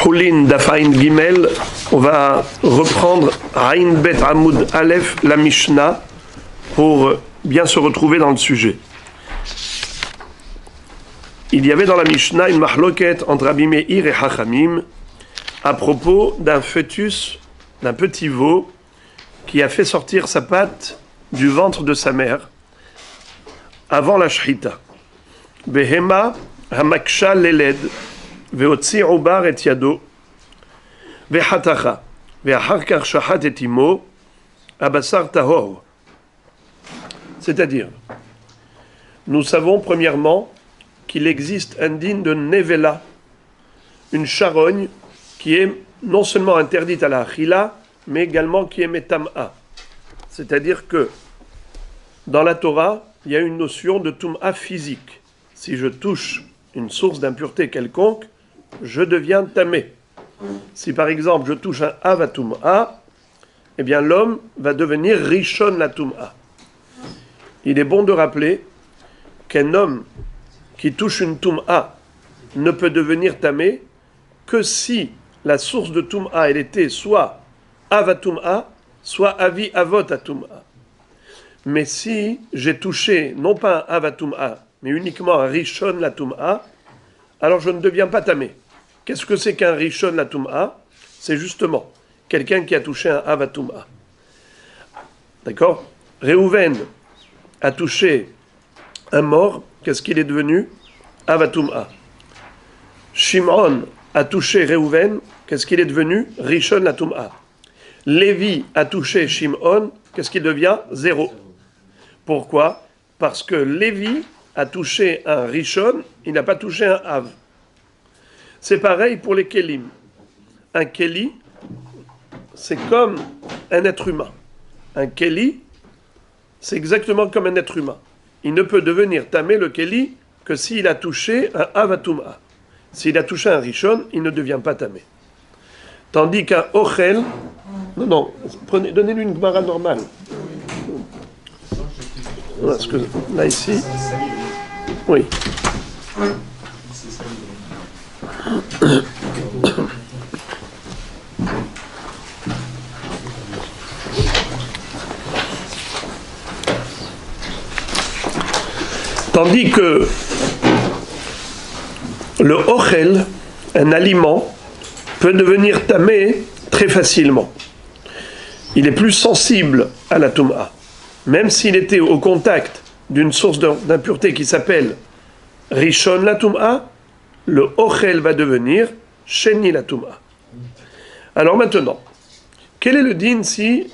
Houlin Dafain Gimel, on va reprendre Ain Bet Amoud Aleph, la Mishnah, pour bien se retrouver dans le sujet. Il y avait dans la Mishnah une mahloket entre Rabbi Meir et Hachamim à propos d'un fœtus, d'un petit veau qui a fait sortir sa patte du ventre de sa mère avant la shrita. Behema hamaksha leled veotzi obar et yado vehatacha veacharkar shahat et imo abasar tahor. C'est-à-dire, nous savons premièrement qu'il existe un din de nevela, une charogne qui est non seulement interdite à la achila, mais également qui est metam'a. C'est-à-dire que dans la Torah, il y a une notion de tum'a physique. Si je touche une source d'impureté quelconque, je deviens tamé. Si par exemple je touche un avatum'a, eh bien l'homme va devenir rishon la tum'a. Il est bon de rappeler qu'un homme qui touche une tum'a ne peut devenir tamé que si la source de tum'a elle était soit avatum'a, soit avi avot atum'a. Mais si j'ai touché non pas un avatum'a, mais uniquement un rishon la tum'a, alors je ne deviens pas tamé. Qu'est-ce que c'est qu'un rishon la tum'a? C'est justement quelqu'un qui a touché un avatum'a. D'accord? Réhouven a touché un mort, qu'est-ce qu'il est devenu? Avatum'a. Shimon a touché Réhouven, qu'est-ce qu'il est devenu? Rishon la tum'a. Lévi a touché Shimon, qu'est-ce qu'il devient? Zéro. Pourquoi? Parce que Lévi a touché un Rishon, il n'a pas touché un Av. C'est pareil pour les Kélim. Un Kéli, c'est comme un être humain. Un Kéli, c'est exactement comme un être humain. Il ne peut devenir tamé le Kéli que s'il a touché un Avatum'a. S'il a touché un Rishon, il ne devient pas tamé. Tandis qu'un Ochel, non, donnez-lui une Gemara normale. Parce que là, ici, oui. Tandis que le ochel, un aliment, peut devenir tamé très facilement. Il est plus sensible à la tum'a. Même s'il était au contact d'une source d'impureté qui s'appelle Rishon la tum'a, le ochel va devenir Sheni la tum'a. Alors maintenant, quel est le din si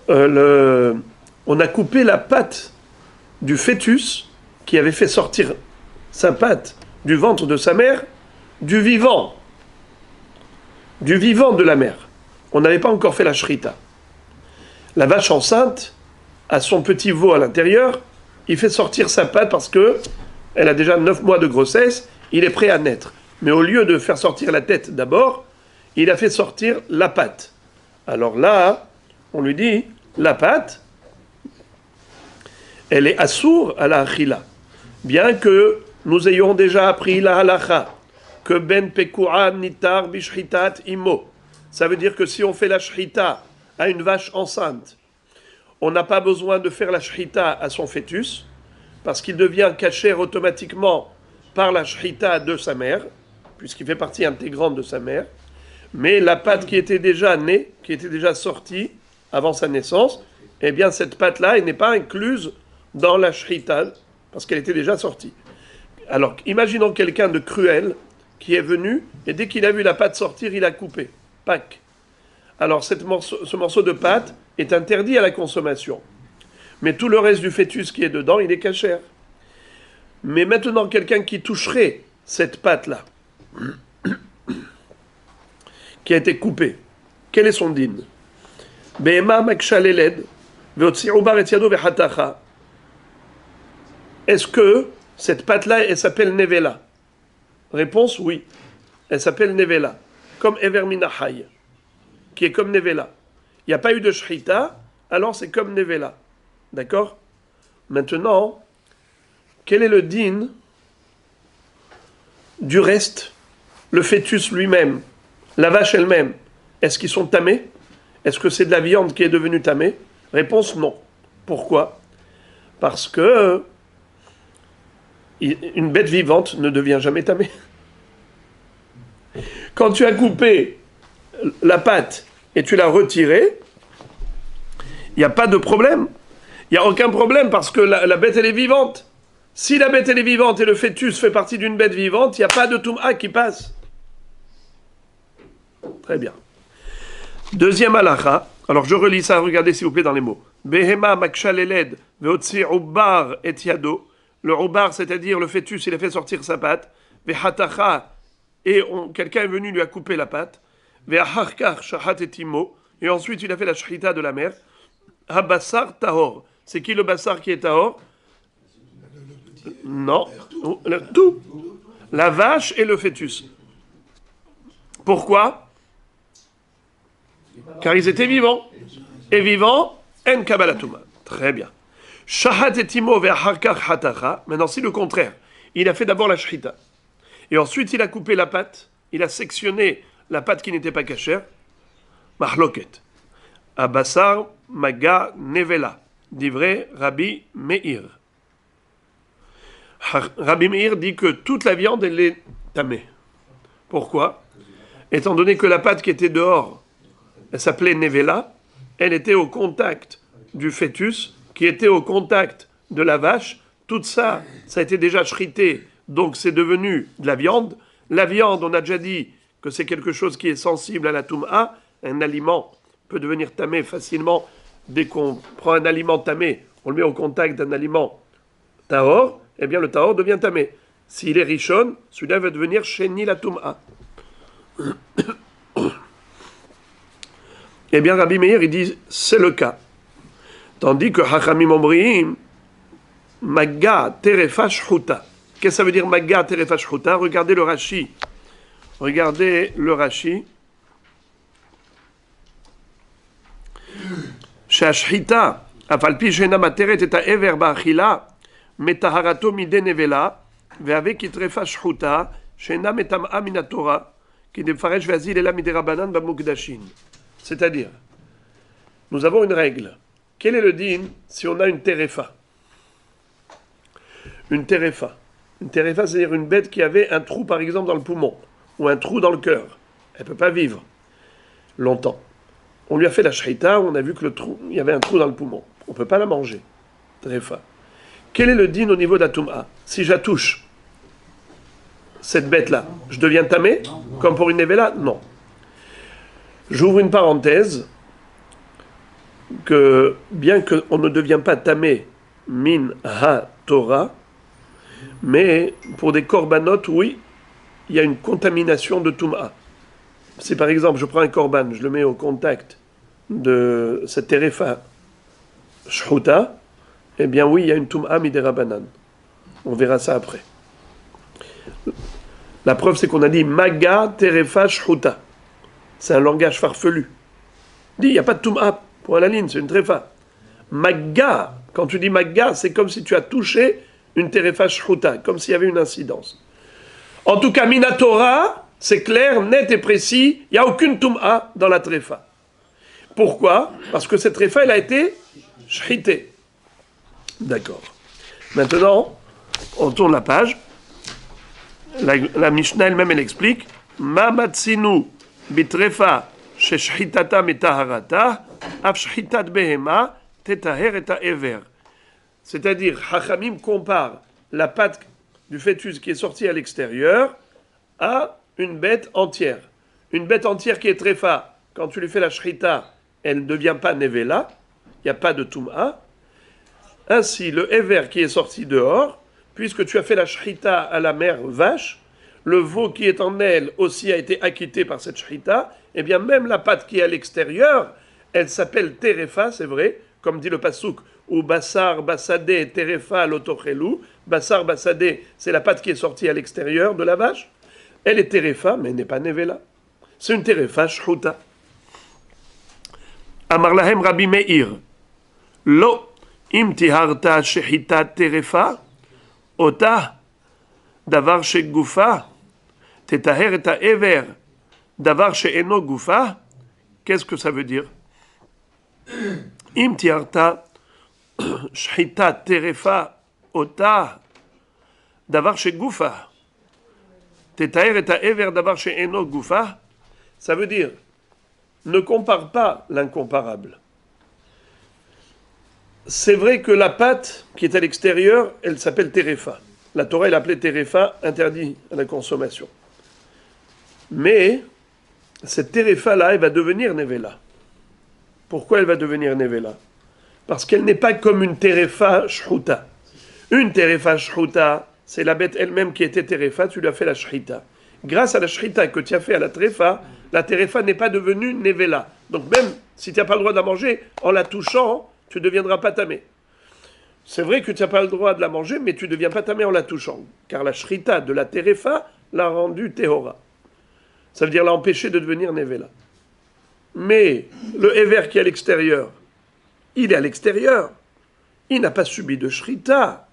on a coupé la patte du fœtus qui avait fait sortir sa patte du ventre de sa mère, du vivant de la mère. On n'avait pas encore fait la shrita. La vache enceinte a son petit veau à l'intérieur, il fait sortir sa patte parce que elle a déjà 9 mois de grossesse, il est prêt à naître. Mais au lieu de faire sortir la tête d'abord, il a fait sortir la patte. Alors là, on lui dit, la patte, elle est assour à la achila. Bien que nous ayons déjà appris la halacha, que ben pekua nitar bishritat imo. Ça veut dire que si on fait la shrita à une vache enceinte, on n'a pas besoin de faire la shrita à son fœtus, parce qu'il devient kasher automatiquement par la shrita de sa mère, puisqu'il fait partie intégrante de sa mère. Mais la patte qui était déjà née, qui était déjà sortie avant sa naissance, eh bien cette patte-là, elle n'est pas incluse dans la shrita, parce qu'elle était déjà sortie. Alors, imaginons quelqu'un de cruel qui est venu, et dès qu'il a vu la patte sortir, il a coupé. Pac. Alors, ce morceau de pâte est interdit à la consommation. Mais tout le reste du fœtus qui est dedans, il est kasher. Mais maintenant, quelqu'un qui toucherait cette pâte-là, qui a été coupée, quel est son din? Est-ce que cette pâte-là, elle s'appelle nevela? Réponse, oui. Elle s'appelle nevela. Comme Ever Minahai, qui est comme nevela. Il n'y a pas eu de shrita, alors c'est comme nevela. D'accord? Maintenant, quel est le din du reste, le fœtus lui-même, la vache elle-même, est-ce qu'ils sont tamés? Est-ce que c'est de la viande qui est devenue tamée? Réponse non. Pourquoi? Parce que une bête vivante ne devient jamais tamée. Quand tu as coupé la patte et tu l'as retirée, il n'y a pas de problème. Il n'y a aucun problème parce que la bête, elle est vivante. Si la bête, elle est vivante et le fœtus fait partie d'une bête vivante, il n'y a pas de Toum'a qui passe. Très bien. Deuxième halakha. Alors je relis ça, regardez s'il vous plaît dans les mots. Behema makshaleled veotsi ubar et yado. Le ubar, c'est-à-dire le fœtus, il a fait sortir sa patte. Vehatacha, et quelqu'un est venu lui a coupé la patte. Veharkar shahat et timo. Et ensuite il a fait la shrita de la mère. Habassar tahor. C'est qui le bassar qui est tahor? Non, tout. La vache et le fœtus. Pourquoi? Car ils étaient vivants. Et vivants, en kabbalatuma. Très bien. Shahat et timo ve'harkar hatacha. Maintenant, c'est le contraire. Il a fait d'abord la shrita. Et ensuite, il a coupé la patte. Il a sectionné la patte qui n'était pas cachère. Mahloket. Abassar maga nevela. Divrei Rabbi Meir. Rabbi Meir dit que toute la viande, elle est tamée. Pourquoi? Étant donné que la pâte qui était dehors, elle s'appelait Nevela, elle était au contact du fœtus, qui était au contact de la vache. Tout ça, ça a été déjà shrité, donc c'est devenu de la viande. La viande, on a déjà dit que c'est quelque chose qui est sensible à la Toum'a. Un aliment peut devenir tamé facilement. Dès qu'on prend un aliment tamé, on le met au contact d'un aliment tahor, eh bien le tahor devient tamé. S'il est rishon, celui-là va devenir sheni la Toum'a. Eh bien Rabbi Meir, il dit, c'est le cas. Tandis que Hachamim Omrim, Magga terefa shchuta. Qu'est-ce que ça veut dire Magga terefa shchuta? Regardez le Rashi. Regardez le Rashi. Shashchita, afalpi shena materet et ha'ever ba'achila, metaharato mide nevela, ve'avek itrefa shchuta, shena metam'a min haTorah, ki defaresh ve'azil ela mide rabanan ba'mukdashin. C'est-à-dire, nous avons une règle. Quel est le din si on a une terefa? Une terefa. Une terefa, c'est-à-dire une bête qui avait un trou, par exemple, dans le poumon, ou un trou dans le cœur. Elle ne peut pas vivre longtemps. On lui a fait la shrita, on a vu que il y avait un trou dans le poumon. On ne peut pas la manger. Terefa. Quel est le din au niveau de la Toum'a? Si je la touche, cette bête-là, je deviens tamé? Comme pour une nevela? Non. J'ouvre une parenthèse, que bien qu'on ne devient pas tamé min ha-Torah, mais pour des korbanot, oui, il y a une contamination de Toum'a. Si par exemple je prends un korban, je le mets au contact de cette terefa shchuta, eh bien oui, il y a une Toum'a miderabanan. On verra ça après. La preuve, c'est qu'on a dit maga terefa shchuta. C'est un langage farfelu. Dit, il n'y a pas de Toum'a pour la ligne, c'est une terefa. Magga, quand tu dis magga, c'est comme si tu as touché une terefa shchuta, comme s'il y avait une incidence. En tout cas, minatora, c'est clair, net et précis, il n'y a aucune Toum'a dans la terefa. Pourquoi? Parce que cette terefa, elle a été shrité. D'accord. Maintenant, on tourne la page. La Mishnah elle-même, elle explique Ma matsinu bitrefa sheshchitata metaharata af shchitat behema tetaher et ever. C'est-à-dire, Hachamim compare la patte du fœtus qui est sortie à l'extérieur à une bête entière. Une bête entière qui est trefa, quand tu lui fais la shrita, elle ne devient pas nevela, il n'y a pas de Toum'a. Ainsi, le ever qui est sorti dehors, puisque tu as fait la shrita à la mère vache, le veau qui est en elle aussi a été acquitté par cette shrita, et bien même la patte qui est à l'extérieur, elle s'appelle terefa, c'est vrai, comme dit le pasouk, ou bassar bassadé terefa l'otochelou. Bassar bassadé, c'est la patte qui est sortie à l'extérieur de la vache. Elle est terefa, mais elle n'est pas nevela. C'est une terefa shchuta. Amar lahem Rabbi Meir, lo im tiharta shechita terefa, ota davar shegufa Tetaher et ever davar she'eno gufa. Qu'est-ce que ça veut dire? Im tiarta shchita terefa ota davar she'gufa. Tetaher et ever davar she'eno gufa. Ça veut dire, ne compare pas l'incomparable. C'est vrai que la pâte qui est à l'extérieur, elle s'appelle terefa. La Torah, elle appelait terefa, interdit à la consommation. Mais cette terefa-là, elle va devenir nevela. Pourquoi elle va devenir nevela? Parce qu'elle n'est pas comme une terefa shchuta. Une terefa shchuta, c'est la bête elle-même qui était terefa, tu lui as fait la shrita. Grâce à la shrita que tu as fait à la terefa n'est pas devenue nevela. Donc même si tu n'as pas le droit de la manger, en la touchant, tu ne deviendras pas tamé. C'est vrai que tu n'as pas le droit de la manger, mais tu ne deviens pas tamé en la touchant. Car la shrita de la terefa l'a rendue tehora. Ça veut dire l'a empêché de devenir nevela. Mais le éver qui est à l'extérieur, il est à l'extérieur. Il n'a pas subi de shrita.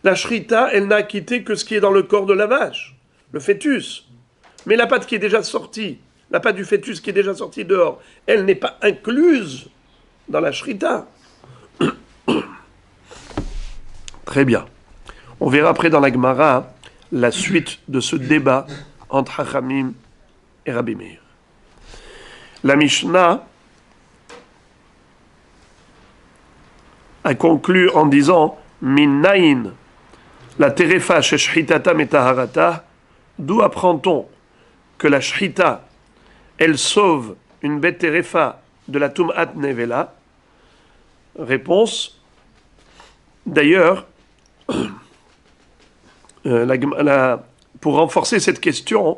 La shrita, elle n'a quitté que ce qui est dans le corps de la vache, le fœtus. Mais la pâte qui est déjà sortie, la pâte du fœtus qui est déjà sortie dehors, elle n'est pas incluse dans la shrita. Très bien. On verra après dans la Gemara la suite de ce débat entre Hachamim et Rabbi Meir. La Mishnah a conclu en disant Minnaïn, la terefa chez shchitata metaharata, d'où apprend-on que la shchita, elle sauve une bête terefa de la tum'at nevela? Réponse. D'ailleurs, pour renforcer cette question,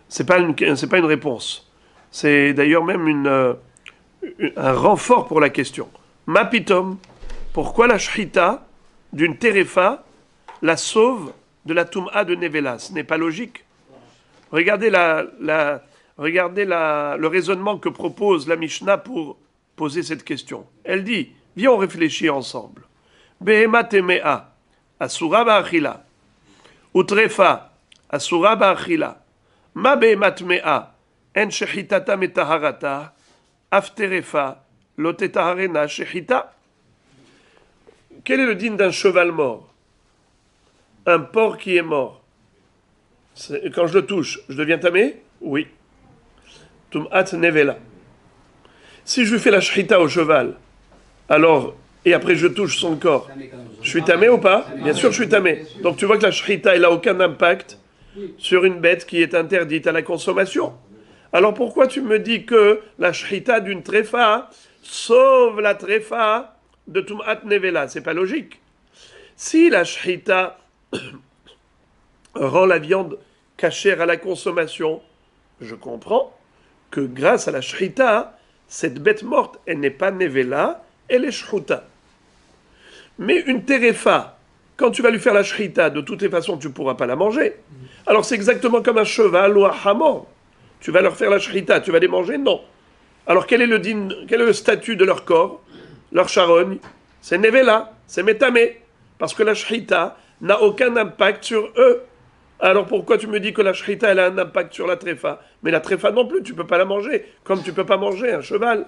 c'est pas une réponse. C'est d'ailleurs même un renfort pour la question. Mapitom, pourquoi la shchita d'une terefa la sauve de la tum'a de nevela? Ce n'est pas logique. Regardez le raisonnement que propose la Mishnah pour poser cette question. Elle dit, viens on réfléchit ensemble. Behema temea, asura ba'achila, utrefa, asura ba'achila, ma behema temea, en shechitata metaharata, afterefa, lotetaharena shechita. Quel est le din d'un cheval mort? Un porc qui est mort. Quand je le touche, je deviens tamé? Oui. Tum'at nevela. Si je lui fais la shechita au cheval, alors, et après je touche son corps, je suis tamé ou pas? Bien sûr, je suis tamé. Donc tu vois que la shechita, elle n'a aucun impact sur une bête qui est interdite à la consommation. Alors pourquoi tu me dis que la shechita d'une tréfa sauve la tréfa de Tum'at Nevela? C'est pas logique. Si la shechita rend la viande cachère à la consommation, je comprends que grâce à la shechita, cette bête morte, elle n'est pas Nevela, elle est shchuta. Mais une terefa, quand tu vas lui faire la shechita, de toutes les façons, tu ne pourras pas la manger. Alors c'est exactement comme un cheval ou un hamor. Tu vas leur faire la shechita, tu vas les manger? Non. Alors quel est le statut de leur corps, leur charogne? C'est nevela, c'est métamé. Parce que la shechita n'a aucun impact sur eux. Alors pourquoi tu me dis que la shechita, elle a un impact sur la tréfa? Mais la tréfa non plus, tu ne peux pas la manger, comme tu ne peux pas manger un cheval.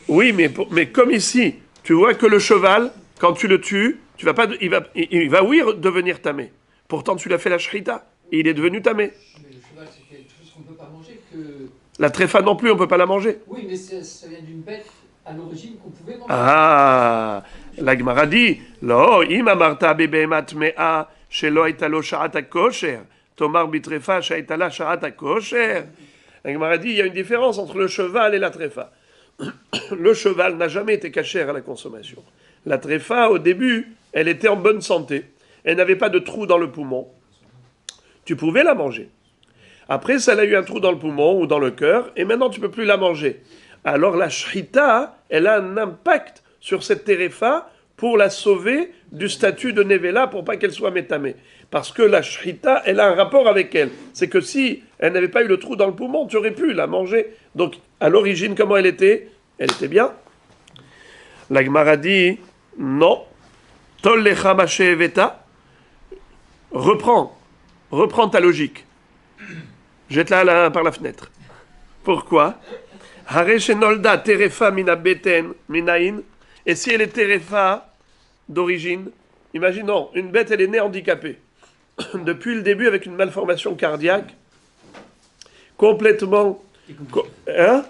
Oui, mais comme ici, tu vois que le cheval, quand tu le tues, il va oui devenir tamé. Pourtant, tu l'as fait la shechita, et il est devenu tamé. Mais le cheval, c'est quelque chose qu'on ne peut pas manger que... La tréfa non plus, on ne peut pas la manger. Oui, mais ça vient d'une bête à l'origine qu'on pouvait manger. Ah, la Gemara dit, Lo, ima marta bebemat mea, shelo aitalo sha'ata kosher, tomar bitrefa sha'aitala sha'ata kosher. La Gemara dit, il y a une différence entre le cheval et la tréfa. Le cheval n'a jamais été cachère à la consommation. La tréfa, au début, elle était en bonne santé. Elle n'avait pas de trou dans le poumon. Tu pouvais la manger. Après, ça a eu un trou dans le poumon ou dans le cœur, et maintenant tu ne peux plus la manger. Alors la shechita, elle a un impact sur cette terefa pour la sauver du statut de nevela pour pas qu'elle soit métamée. Parce que la shechita, elle a un rapport avec elle. C'est que si elle n'avait pas eu le trou dans le poumon, tu aurais pu la manger. Donc, à l'origine, comment elle était? Elle était bien. La Gemara dit, non. Tol lecha ma she'eveta. Reprends ta logique. Jette-la par la fenêtre. Pourquoi? Hare shenolda terefa mina beten minain. Et si elle est terefa d'origine, imaginons, une bête, elle est née handicapée. Depuis le début, avec une malformation cardiaque, complètement... Hein?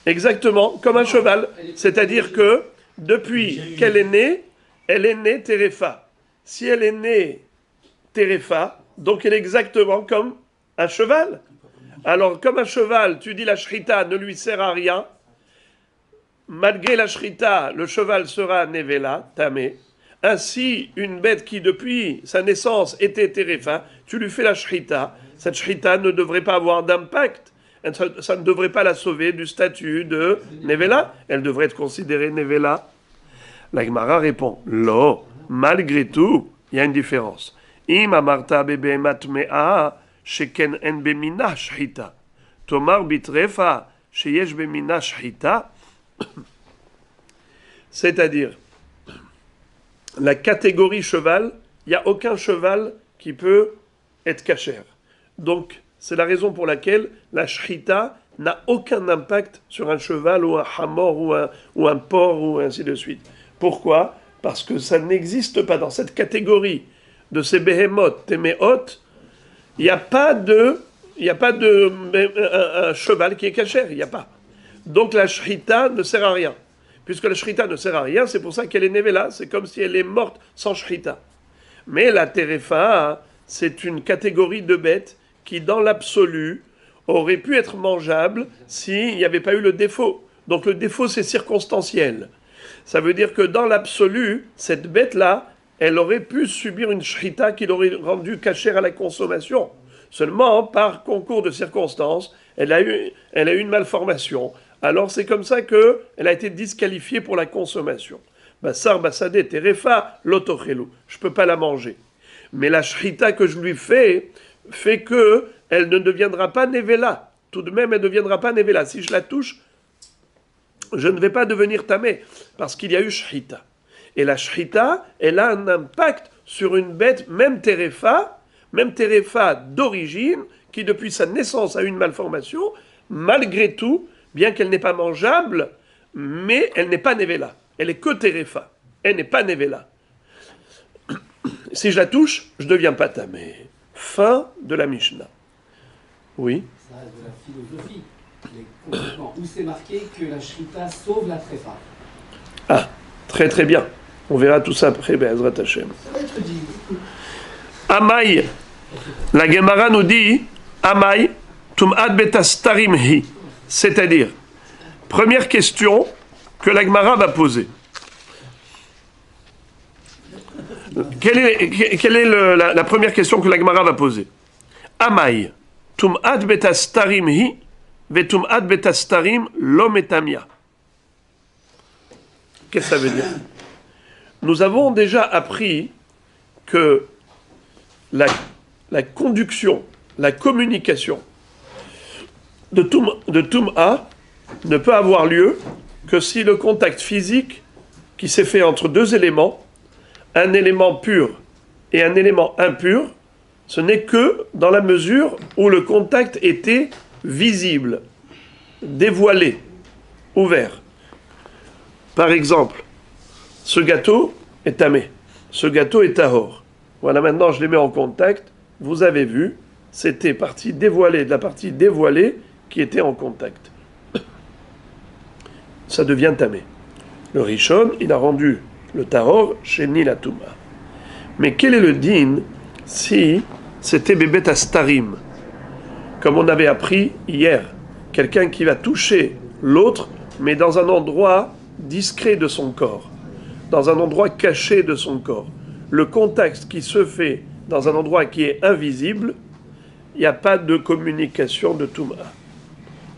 Exactement, comme un cheval. C'est-à-dire que, depuis qu'elle est née, elle est née terefa. Si elle est née terefa, donc elle est exactement comme un cheval. Alors, comme un cheval, tu dis la shrita ne lui sert à rien. Malgré la shrita, le cheval sera nevela, tamé. Ainsi, une bête qui, depuis sa naissance, était terefa, tu lui fais la shrita. Cette shrita ne devrait pas avoir d'impact. Ça ne devrait pas la sauver du statut de nevela. Elle devrait être considérée nevela. La Gemara répond, lo, malgré tout, il y a une différence. Im amarta bebe matmea sheken en bemina shrita. Tomar bitrefa sheyesh bemina shrita. C'est-à-dire, la catégorie cheval, il n'y a aucun cheval qui peut être cachère. Donc, c'est la raison pour laquelle la shrita n'a aucun impact sur un cheval ou un hamor ou un porc ou ainsi de suite. Pourquoi? Parce que ça n'existe pas dans cette catégorie de ces behemoth, téméot, il n'y a pas de un cheval qui est cachère, il n'y a pas. Donc la shrita ne sert à rien. Puisque la shrita ne sert à rien, c'est pour ça qu'elle est nevela, c'est comme si elle est morte sans shrita. Mais la terefa, c'est une catégorie de bêtes qui, dans l'absolu, aurait pu être mangeable s'il n'y avait pas eu le défaut. Donc le défaut, c'est circonstanciel. Ça veut dire que dans l'absolu, cette bête-là, elle aurait pu subir une shrita qui l'aurait rendue cachère à la consommation. Seulement, par concours de circonstances, elle a eu une malformation. Alors c'est comme ça qu'elle a été disqualifiée pour la consommation. Bassar basadé terefa lotochelu. Je ne peux pas la manger. Mais la shrita que je lui fais que elle ne deviendra pas nevela. Tout de même, elle ne deviendra pas nevela. Si je la touche, je ne vais pas devenir tamé, parce qu'il y a eu shrita. Et la shrita, elle a un impact sur une bête, même terefa d'origine, qui depuis sa naissance a eu une malformation, malgré tout, bien qu'elle n'est pas mangeable, mais elle n'est pas nevela. Elle est que terefa. Elle n'est pas nevela. Si je la touche, je ne deviens pas tamé. Fin de la Mishnah. Oui. Ça reste de la philosophie. Mais complètement. Où c'est marqué que la shrita sauve la tréfa. Ah, très très bien. On verra tout ça après, Be'ezrat Hashem. Ça va être dit. Amay. La Gemara nous dit Amay, tum'ad betastarim hi. C'est-à-dire, première question que la Gemara va poser. Quelle est la première question que la Gemara va poser? Amay, tum'ad betastarim hi, vetum'ad betastarim lo metamia. Qu'est-ce que ça veut dire? Nous avons déjà appris que la conduction, la communication de Tum'a ne peut avoir lieu que si le contact physique qui s'est fait entre deux éléments, un élément pur et un élément impur, ce n'est que dans la mesure où le contact était visible, dévoilé, ouvert. Par exemple, ce gâteau est tamé, ce gâteau est tahor. Voilà, maintenant je les mets en contact. Vous avez vu, c'était partie dévoilée de la partie dévoilée qui était en contact. Ça devient tamé. Le Rishon, il a rendu le tahor chez Nilatuma. Mais quel est le din si c'était bébé astarim, comme on avait appris hier, quelqu'un qui va toucher l'autre, mais dans un endroit discret de son corps, dans un endroit caché de son corps. Le contact qui se fait dans un endroit qui est invisible, il n'y a pas de communication de Touma.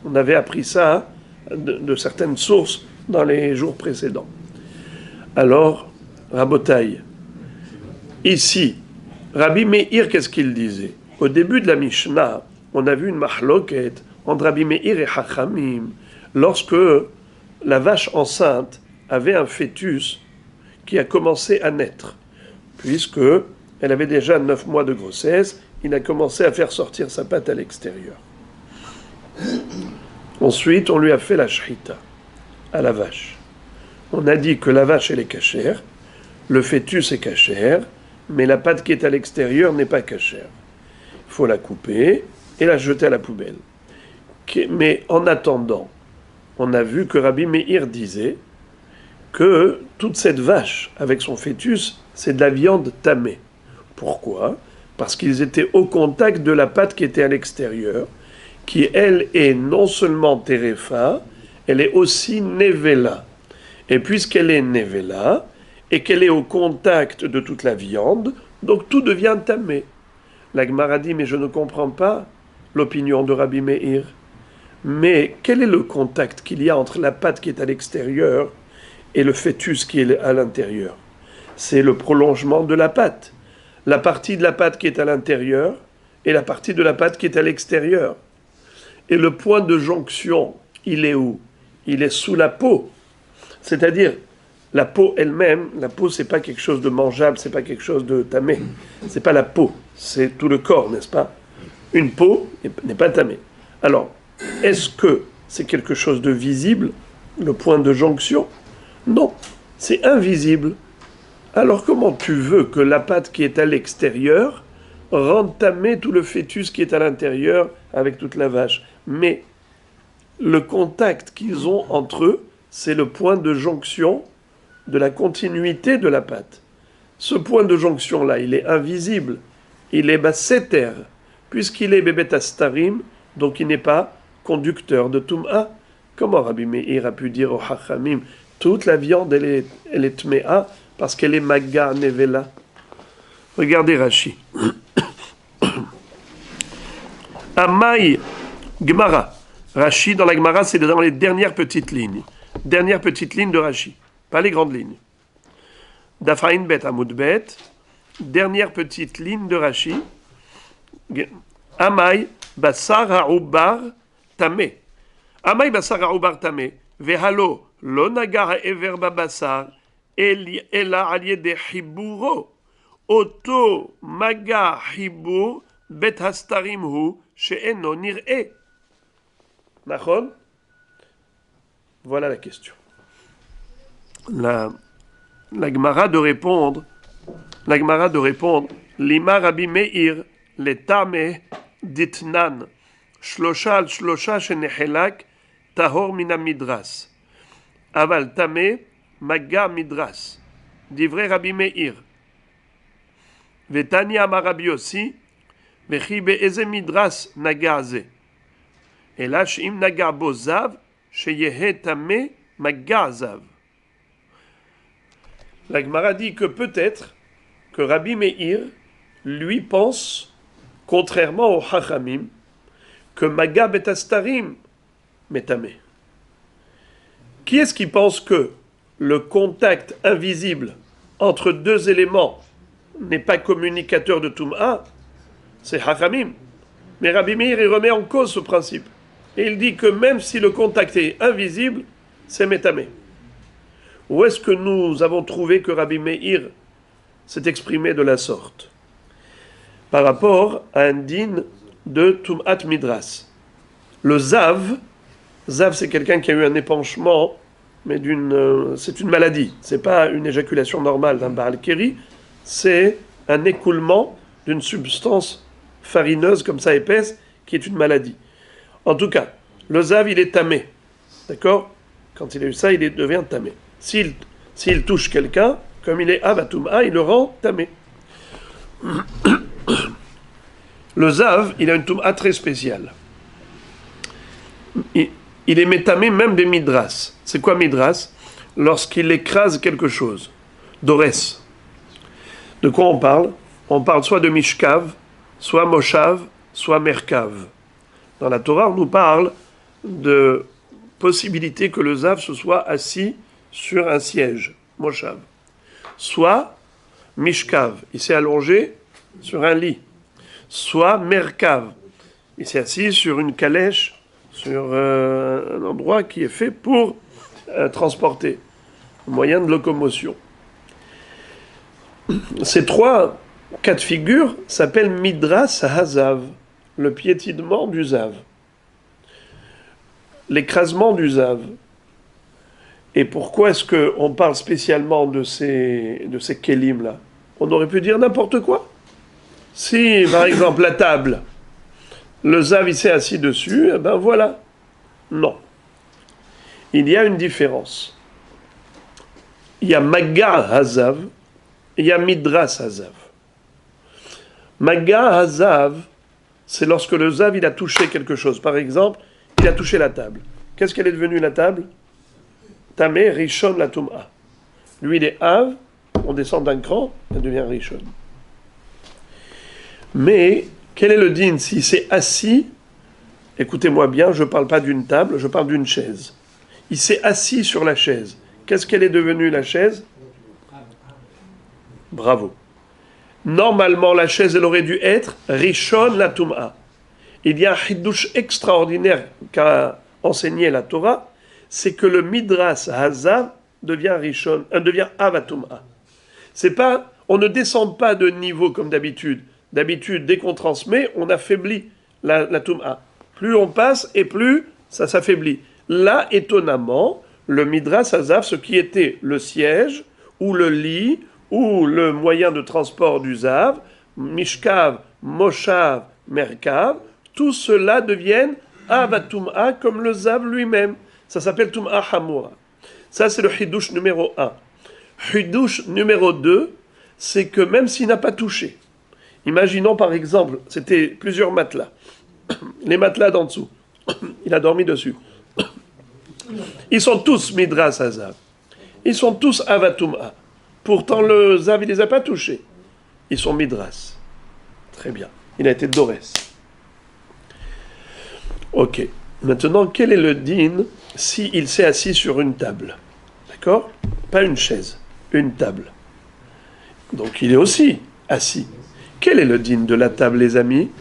On avait appris ça de certaines sources dans les jours précédents. Alors, Rabotai, ici, Rabbi Meir, qu'est-ce qu'il disait? Au début de la Mishnah, on a vu une mahloket entre Rabbi Meir et Chachamim, lorsque la vache enceinte avait un fœtus qui a commencé à naître, puisque elle avait déjà 9 mois de grossesse, il a commencé à faire sortir sa patte à l'extérieur. Ensuite, on lui a fait la shrita, à la vache. On a dit que la vache, elle est cachère, le fœtus est cachère, mais la patte qui est à l'extérieur n'est pas cachère. Il faut la couper et la jeter à la poubelle. Mais en attendant, on a vu que Rabbi Meir disait que toute cette vache avec son fœtus, c'est de la viande tamée. Pourquoi ? Parce qu'ils étaient au contact de la patte qui était à l'extérieur, qui elle est non seulement terefa, elle est aussi nevela. Et puisqu'elle est nevela, et qu'elle est au contact de toute la viande, donc tout devient tamé. La Gemara dit, mais je ne comprends pas l'opinion de Rabbi Meir. Mais quel est le contact qu'il y a entre la pâte qui est à l'extérieur et le fœtus qui est à l'intérieur ? C'est le prolongement de la pâte. La partie de la pâte qui est à l'intérieur et la partie de la pâte qui est à l'extérieur. Et le point de jonction, il est où ? Il est sous la peau. C'est-à-dire, la peau elle-même, la peau c'est pas quelque chose de mangeable, c'est pas quelque chose de tamé. C'est pas la peau, c'est tout le corps, n'est-ce pas ? Une peau n'est pas tamée. Alors, est-ce que c'est quelque chose de visible, le point de jonction ? Non, c'est invisible. Alors comment tu veux que la pâte qui est à l'extérieur rende tamé tout le fœtus qui est à l'intérieur avec toute la vache ? Mais le contact qu'ils ont entre eux, c'est le point de jonction de la continuité de la pâte. Ce point de jonction-là, il est invisible. Il est basséter, puisqu'il est bébét astarim, donc il n'est pas conducteur de Tum'a. Comment Rabbi Meir a pu dire au Hachamim, toute la viande, elle est Tme'a, parce qu'elle est Magga Nevela. Regardez Rashi. Amai Gemara. Rashi, dans la Gemara, c'est dans les dernières petites lignes. Dernière petite ligne de Rashi, pas les grandes lignes. Dafraïn bet Amoud bet, dernière petite ligne de Rashi. Amai basar ha'ubar tamé. Amai basar ha'ubar tamé. Vehalo lo nagar ha'ever babasar ela al yedeh hiburo. Oto maga hibur bet hastarim hu she'eno nir'e. Nachon? Voilà la question. La Gemara de répondre, Lima Rabbi Meir, le Tame ditnan, shlosha al shlosha shenechelak, tahor mina midras. Aval Tame, maga midras. Divrei Rabbi Meir. Vetani amar Rabbi Yossi, vechi be'eze midras nagaze. Et là, im naga bozav, sheyehe tame magazav. La Gemara dit que peut-être que Rabbi Meir, lui, pense, contrairement au Chachamim, que Maga betastarim metame. Qui est-ce qui pense que le contact invisible entre deux éléments n'est pas communicateur de Tum'a? C'est Chachamim. Mais Rabbi Meir, il remet en cause ce principe. Et il dit que même si le contact est invisible, c'est metame. Où est-ce que nous avons trouvé que Rabbi Meir s'est exprimé de la sorte ? Par rapport à un din de Tum'at Midras. Le Zav c'est quelqu'un qui a eu un épanchement, mais c'est une maladie. C'est pas une éjaculation normale d'un Baal Keri, c'est un écoulement d'une substance farineuse comme ça épaisse, qui est une maladie. En tout cas, le Zav, il est tamé. D'accord ? Quand il a eu ça, il devient tamé. S'il touche quelqu'un, comme il est Abatum'a, il le rend tamé. Le Zav, il a une Tum'a très spéciale. Il est métamé même des Midras. C'est quoi Midras ? Lorsqu'il écrase quelque chose. Dorès. De quoi on parle ? On parle soit de Mishkav, soit Moshav, soit Merkav. Dans la Torah, on nous parle de possibilité que le Zav se soit assis sur un siège, Moshav. Soit Mishkav, il s'est allongé sur un lit. Soit Merkav, il s'est assis sur une calèche, sur un endroit qui est fait pour transporter, un moyen de locomotion. Ces trois cas de figure s'appellent Midras Hazav, le piétinement du Zav, l'écrasement du Zav. Et pourquoi est-ce qu'on parle spécialement de ces kélim-là? On aurait pu dire n'importe quoi. Si, par exemple, la table, le Zav il s'est assis dessus, eh ben voilà. Non. Il y a une différence. Il y a Magga Hazav, il y a Midras Hazav. Magga Hazav, c'est lorsque le Zav il a touché quelque chose. Par exemple, il a touché la table. Qu'est-ce qu'elle est devenue la table? Tamé Rishon la Tum'a. Lui il est Hav, on descend d'un cran, elle devient Rishon. Mais quel est le din si c'est assis? Écoutez-moi bien, je ne parle pas d'une table, je parle d'une chaise. Il s'est assis sur la chaise. Qu'est-ce qu'elle est devenue, la chaise? Bravo. Normalement, la chaise, elle aurait dû être Rishon la Tum'a. Il y a un hiddush extraordinaire qu'a enseigné la Torah, c'est que le Midras Hazav devient Rishon, devient Avatum'a. C'est pas, on ne descend pas de niveau comme d'habitude. D'habitude, dès qu'on transmet, on affaiblit la Tum'a. Plus on passe et plus ça s'affaiblit. Là, étonnamment, le Midras Hazav, ce qui était le siège, ou le lit, ou le moyen de transport du Zav, Mishkav, Moshav, Merkav, tout cela deviennent Avatum'a comme le Zav lui-même. Ça s'appelle Tum'a Hamura. Ça, c'est le Hiddush numéro 1. Hiddush numéro 2, c'est que même s'il n'a pas touché, imaginons par exemple, c'était plusieurs matelas, les matelas d'en dessous, il a dormi dessus. Ils sont tous Midras Hazav. Ils sont tous Avatum'a. Pourtant, le Zav, il ne les a pas touchés. Ils sont Midras. Très bien. Il a été Dorès. Ok. Maintenant, quel est le din s'il s'est assis sur une table? D'accord? Pas une chaise, une table. Donc, il est aussi assis. Quel est le din de la table, les amis?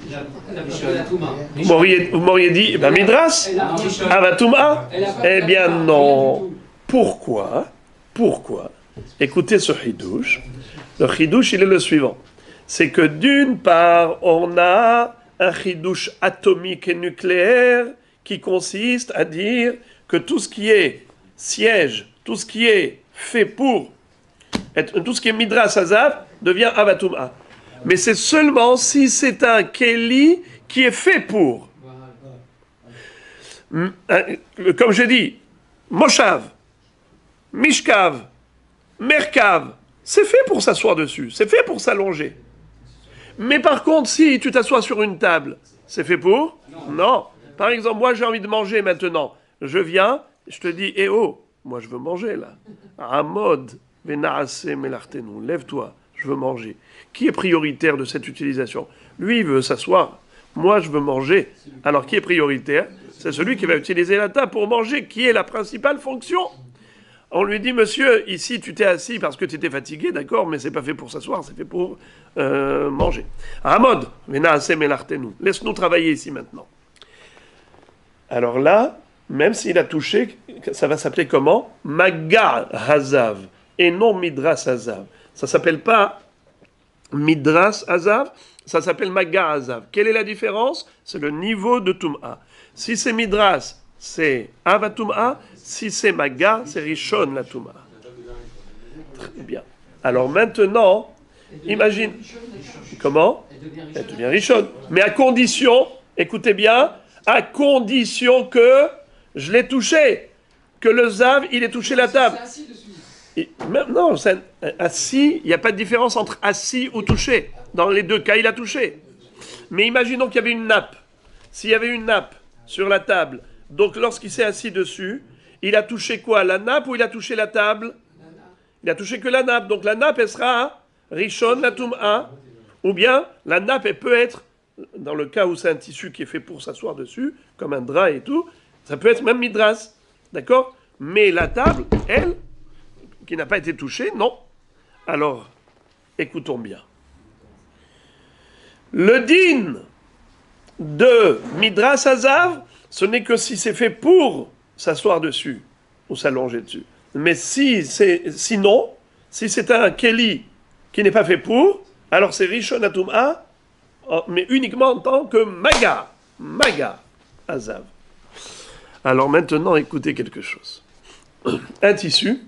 Vous m'auriez dit, ben Midras, Avatum'a. Eh bien non. Pourquoi? Écoutez ce chidouche. Le chidouche, il est le suivant. C'est que d'une part, on a un chidouche atomique et nucléaire qui consiste à dire que tout ce qui est siège, tout ce qui est fait pour, tout ce qui est Midras Hazav devient Avatum'a. Mais c'est seulement si c'est un Keli qui est fait pour. Comme j'ai dit, Moshav, Mishkav, Merkav, c'est fait pour s'asseoir dessus, c'est fait pour s'allonger. Mais par contre, si tu t'assois sur une table, c'est fait pour? Non. Par exemple, moi j'ai envie de manger maintenant. Je viens, je te dis, eh oh, moi je veux manger là. Amod, Venaase Melartenu, lève-toi, je veux manger. Qui est prioritaire de cette utilisation? Lui, il veut s'asseoir. Moi, je veux manger. Alors, qui est prioritaire? C'est celui qui va utiliser la table pour manger, qui est la principale fonction. On lui dit, monsieur, ici, tu t'es assis parce que tu étais fatigué, d'accord, mais c'est pas fait pour s'asseoir, c'est fait pour manger. Amod, laisse-nous travailler ici maintenant. Alors là, même s'il a touché, ça va s'appeler comment? Magga Hazav, et non Midras Hazav. Ça s'appelle pas Midras Hazav, ça s'appelle Magga Hazav. Quelle est la différence? C'est le niveau de Tum'a. Si c'est Midras, c'est Avatum'a. Si c'est Magga, c'est Rishon la Tum'a. Très bien. Alors maintenant, imagine. Comment? Elle devient Rishon. Mais à condition, écoutez bien, à condition que je l'ai touché. Que le Zav, il ait touché la table. Non, assis, il n'y a pas de différence entre assis ou touché. Dans les deux cas, il a touché. Mais imaginons qu'il y avait une nappe. S'il y avait une nappe sur la table, donc lorsqu'il s'est assis dessus, il a touché quoi? La nappe ou il a touché la table? Il a touché que la nappe. Donc la nappe, elle sera Rishon la Tum'a. Ou bien, la nappe, elle peut être, dans le cas où c'est un tissu qui est fait pour s'asseoir dessus, comme un drap et tout, ça peut être même Midras. D'accord? Mais la table, elle, qui n'a pas été touchée, non. Alors, écoutons bien. Le din de Midras Hazav, ce n'est que si c'est fait pour s'asseoir dessus ou s'allonger dessus. Mais sinon, si c'est un Keli qui n'est pas fait pour, alors c'est Rishon Atum'a, mais uniquement en tant que Maga, Azav. Alors maintenant, écoutez quelque chose. Un tissu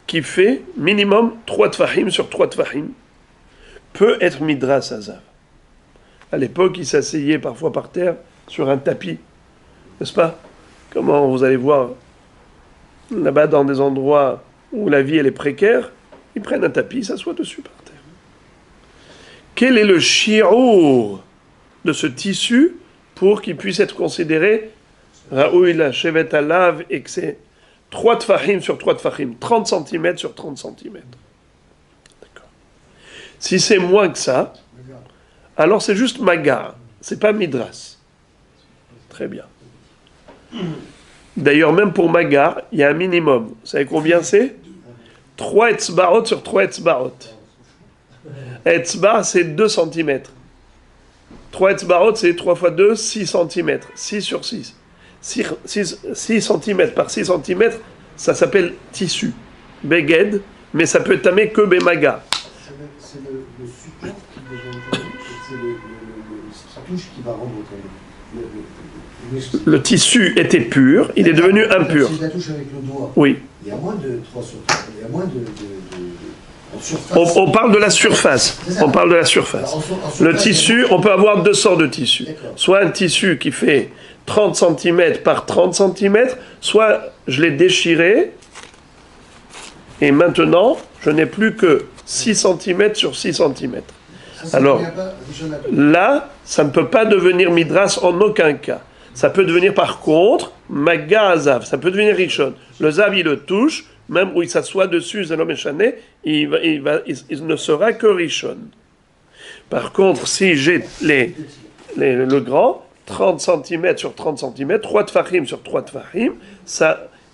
qui fait minimum 3 tfahim sur 3 tfahim peut être Midras Azav. À l'époque, ils s'asseyaient parfois par terre sur un tapis, n'est-ce pas? Comment vous allez voir là-bas dans des endroits où la vie elle est précaire, ils prennent un tapis, ils s'assoient dessus par terre. Quel est le shi'ur de ce tissu pour qu'il puisse être considéré Raoui la chevet alav et que c'est 3 tfahim sur 3 tfahim, 30 cm sur 30 cm. D'accord. Si c'est moins que ça, alors c'est juste magar, c'est pas midras. Très bien. D'ailleurs, même pour magar, il y a un minimum. Vous savez combien c'est? 3 etzbarot sur 3 etzbarot. Etzba, c'est 2 cm. 3 etzbarot, c'est 3 fois 2, 6 cm. 6 sur 6. 6 cm par 6 cm, ça s'appelle tissu. Beged, mais ça peut être tamé que bemaga. C'est le support qui devient c'est ce qui touche qui va rendre le tissu était pur, il est devenu impur. Si je la touche avec le doigt, oui. Il y a moins de 3 sur 3, il y a moins de surface. On parle de la surface. On parle de la surface. Le tissu, on peut avoir 2 sortes de tissus. Soit un tissu qui fait 30 cm par 30 cm, soit je l'ai déchiré et maintenant je n'ai plus que 6 cm sur 6 cm. Alors là, ça ne peut pas devenir midras en aucun cas. Ça peut devenir par contre maga azav, ça peut devenir rishon. Le zav il le touche, même où il s'assoit dessus, zélo méchané, il ne sera que rishon. Par contre, si j'ai le grand, 30 cm sur 30 cm, 3 tfahim sur 3 tfahim,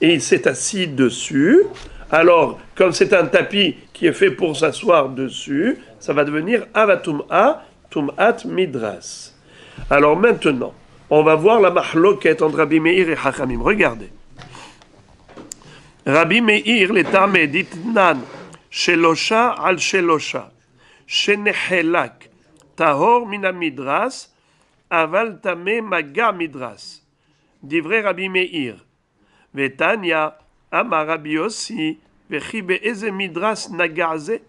et il s'est assis dessus, alors comme c'est un tapis qui est fait pour s'asseoir dessus, ça va devenir avatum'a, tum'at midras. Alors maintenant, on va voir la mahloket entre Rabbi Meir et Chachamim. Regardez. Rabbi Meir, les tamé ditnan, shelosha al shelosha, shenechelak, tahor mina midras, aval tamé maga midras. Divrei Rabbi Meir. Vetanya, amar Rabbi Yossi, vechi be'eze midras nagaze.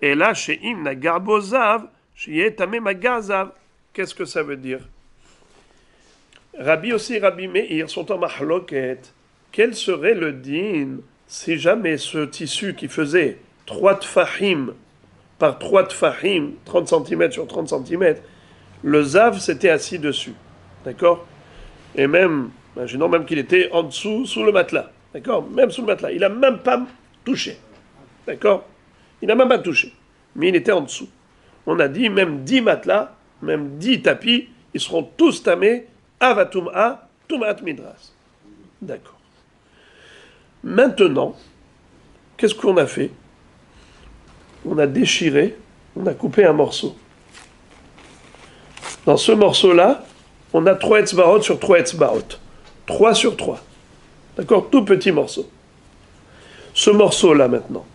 Et là, she'im nagar bozav, she'yeh tamé maga zav. Qu'est-ce que ça veut dire? Rabbi aussi, Rabbi Meir sont en mahloket. Quel serait le din si jamais ce tissu qui faisait 3 tfahim par 3 tfahim, 30 cm sur 30 cm, le zav s'était assis dessus. D'accord? Et même, imaginons même qu'il était en dessous, sous le matelas. D'accord? Même sous le matelas. Il n'a même pas touché. D'accord? Il n'a même pas touché. Mais il était en dessous. On a dit même 10 matelas, même 10 tapis, ils seront tous tamés. Avatum'a, tumat midras. D'accord. Maintenant, qu'est-ce qu'on a fait? On a déchiré, on a coupé un morceau. Dans ce morceau-là, on a 3 etzbarot sur 3 etzbarot. 3 sur 3. D'accord? Tout petit morceau. Ce morceau-là maintenant,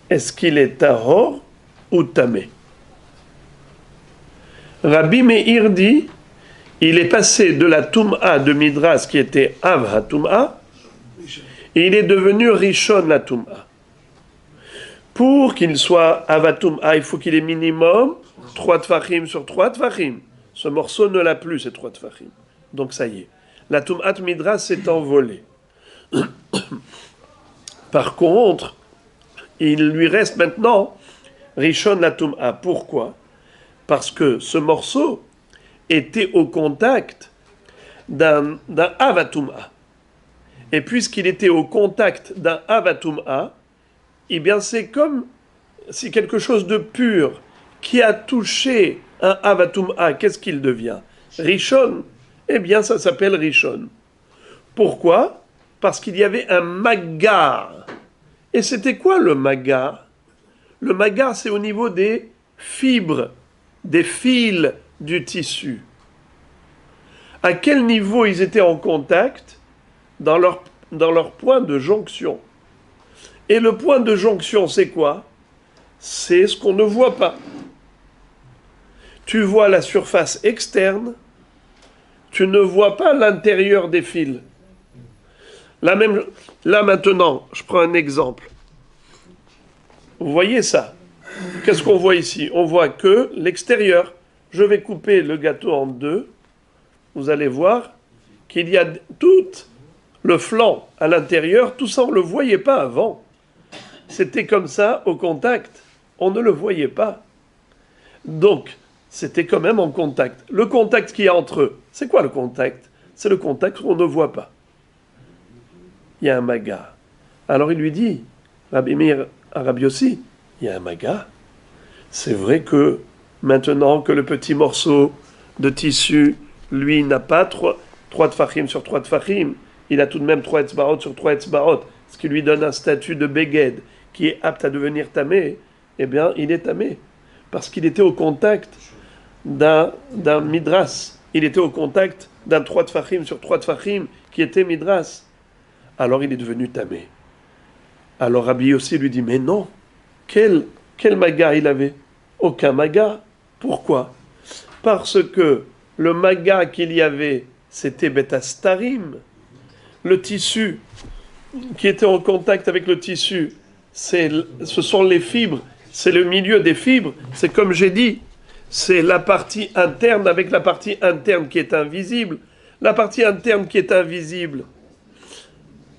est-ce qu'il est tahor ou tamé? Rabbi Meir dit, il est passé de la Tum'a de Midras qui était Av HaTum'a et il est devenu Rishon la Tum'a. Pour qu'il soit Av HaTum'a, il faut qu'il ait minimum 3 tfachim sur 3 tfachim. Ce morceau ne l'a plus, ces 3 tfachim. Donc ça y est. La Tum'at Midras s'est envolée. Par contre, il lui reste maintenant Rishon la Tum'a. Pourquoi? Parce que ce morceau était au contact d'un avatum'a. Et puisqu'il était au contact d'un avatum'a, eh bien c'est comme si quelque chose de pur qui a touché un avatum'a, qu'est-ce qu'il devient? Rishon. Eh bien ça s'appelle Rishon. Pourquoi? Parce qu'il y avait un magar. Et c'était quoi le magar? Le magar, c'est au niveau des fibres, des fils du tissu. À quel niveau ils étaient en contact dans leur point de jonction. Et le point de jonction, c'est quoi? C'est ce qu'on ne voit pas. Tu vois la surface externe, tu ne vois pas l'intérieur des fils. Là maintenant, je prends un exemple. Vous voyez ça? Qu'est-ce qu'on voit ici? On voit que l'extérieur. Je vais couper le gâteau en deux. Vous allez voir qu'il y a tout le flanc à l'intérieur. Tout ça, on ne le voyait pas avant. C'était comme ça au contact. On ne le voyait pas. Donc, c'était quand même en contact. Le contact qu'il y a entre eux, c'est quoi le contact? C'est le contact qu'on ne voit pas. Il y a un maga. Alors il lui dit, Rabbi Meir à Rabbi Yossi, il y a un maga. C'est vrai que maintenant que le petit morceau de tissu, lui, n'a pas trois tfachim sur 3 tfachim, il a tout de même 3 etzbarot sur 3 etzbarot, ce qui lui donne un statut de beged qui est apte à devenir tamé, eh bien, il est tamé. Parce qu'il était au contact d'un midras. Il était au contact d'un 3 tfachim sur 3 tfachim qui était midras. Alors il est devenu tamé. Alors Rabbi Yossi lui dit, mais non, quel maga il avait? Aucun maga. Pourquoi? Parce que le maga qu'il y avait, c'était betastarim. Le tissu qui était en contact avec le tissu, ce sont les fibres, c'est le milieu des fibres. C'est comme j'ai dit, c'est la partie interne avec la partie interne qui est invisible. La partie interne qui est invisible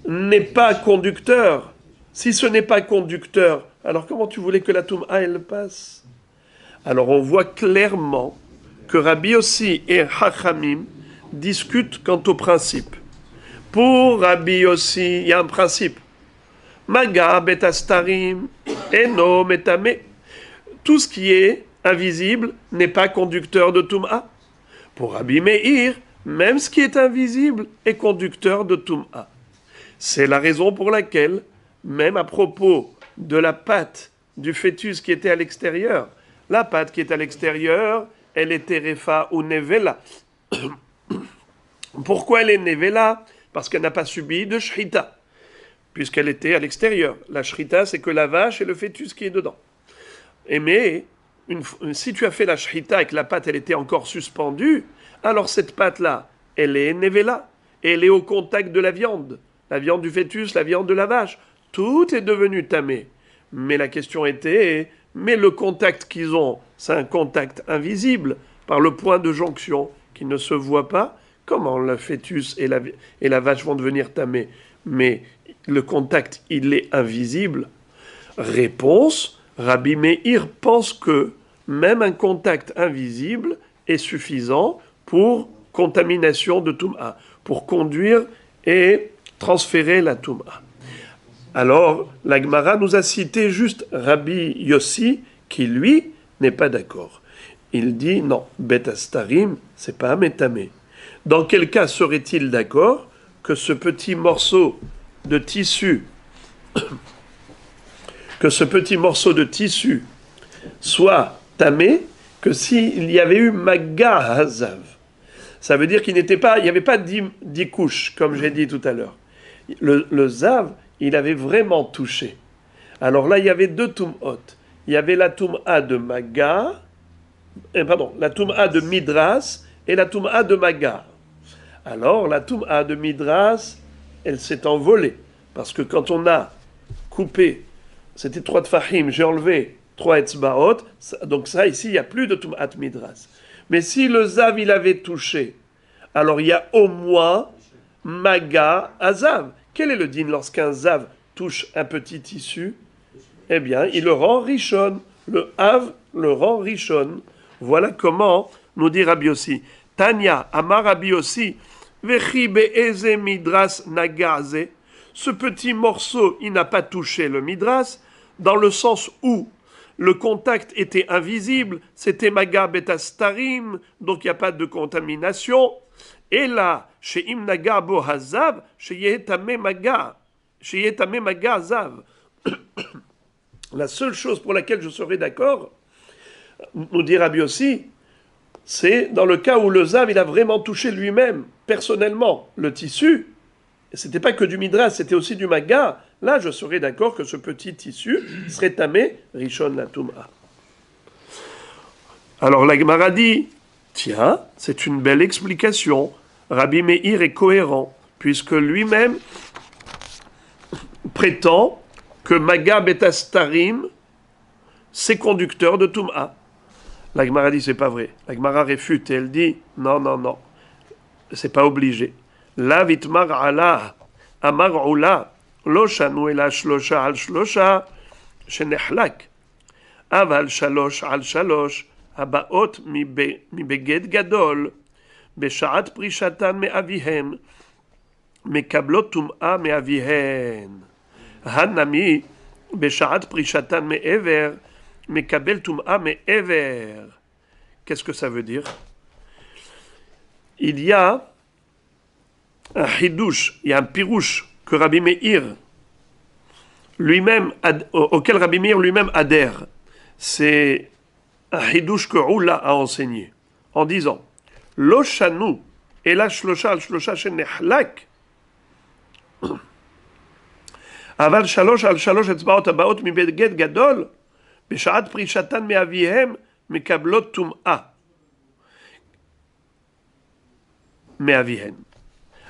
n'est pas conducteur. Si ce n'est pas conducteur, alors comment tu voulais que la Toum'a elle passe? Alors on voit clairement que Rabbi Yossi et Hachamim discutent quant au principe. Pour Rabbi Yossi, il y a un principe. Maga betastarim eno metame. Tout ce qui est invisible n'est pas conducteur de Toum'a. Pour Rabbi Meir, même ce qui est invisible est conducteur de Toum'a. C'est la raison pour laquelle, même à propos de la pâte du fœtus qui était à l'extérieur, la pâte qui est à l'extérieur, elle était refa ou nevela. Pourquoi elle est nevela? Parce qu'elle n'a pas subi de shrita, puisqu'elle était à l'extérieur. La shrita, c'est que la vache et le fœtus qui est dedans. Mais si tu as fait la shrita et que la pâte elle était encore suspendue, alors cette pâte-là, elle est nevela, et elle est au contact de la viande du fœtus, la viande de la vache. Tout est devenu tamé. Mais la question était, mais le contact qu'ils ont, c'est un contact invisible par le point de jonction qui ne se voit pas. Comment le fœtus et la vache vont devenir tamés? Mais le contact, il est invisible. Réponse, Rabbi Meir pense que même un contact invisible est suffisant pour contamination de Toum'a, pour conduire et transférer la Toum'a. Alors, la Gemara nous a cité juste Rabbi Yossi, qui lui n'est pas d'accord. Il dit non, Bet Astarim, c'est pas Métamé. Dans quel cas serait-il d'accord que ce petit morceau de tissu, soit tamé que s'il y avait eu Maga Hazav? Ça veut dire qu'il n'y avait pas 10 couches, comme j'ai dit tout à l'heure. Le Zav, il avait vraiment touché. Alors là, il y avait 2 Toum'ot. Il y avait la Toum'a de Maga, la Toum'a de Midras et la Toum'a de Maga. Alors, la Toum'a de Midras, elle s'est envolée. Parce que quand on a coupé, c'était 3 tfachim, j'ai enlevé 3 etzbaot, donc ça, ici, il n'y a plus de Toum'at Midras. Mais si le Zav, il avait touché, alors il y a au moins Maga Azav. Quel est le din lorsqu'un Zav touche un petit tissu? Eh bien, il le rend Rishon. Le Av le rend Rishon. Voilà comment nous dit Rabbi Yossi. Tanya, Amar Rabbi Yossi, Vechi be'eze midras nagaze. Ce petit morceau, il n'a pas touché le midras, dans le sens où le contact était invisible, c'était Maga betastarim, donc il n'y a pas de contamination. Et là, chez Imnaga bo hazav, chez Yehetame Maga hazav. La seule chose pour laquelle je serai d'accord, nous dit Rabbi Yossi, c'est dans le cas où le Zav, il a vraiment touché lui-même, personnellement, le tissu. Et c'était pas que du Midras, c'était aussi du Maga. là je serais d'accord que ce petit tissu serait tamé rishon la tum'a. Alors la Gemara dit, tiens, c'est une belle explication. Rabbi Meir est cohérent, puisque lui-même prétend que Maga Betastarim, c'est conducteur de Tum'a. La Gemara dit, c'est pas vrai. La Gemara réfute et elle dit, non, non, non, c'est pas obligé. La vitmar ala, amar ula, lo shanu ela shlosha al shlosha, shenehlak. Aval shalosh al shalosh, הבאות מבגד גדול, בשעת פרישתן מאביהן, מקבלות טומאה מאביהן. הנמי, בשעת פרישתן מעבר, מקבל טומאה מעבר. Qu'est-ce que ça veut dire? Il y a un chidouche, il y a un pirouche que Rabbi Meir lui-même, auquel Rabbi Meir lui-même adhère. C'est un hidouche que Oula a enseigné, en disant Lo shanu ela shlosha al shlosha shenehlak aval shalosh al shalosh etzbaot habaot mibeged gadol בשעת פרישתן מאביהם מקבלות טומאה מאביהן.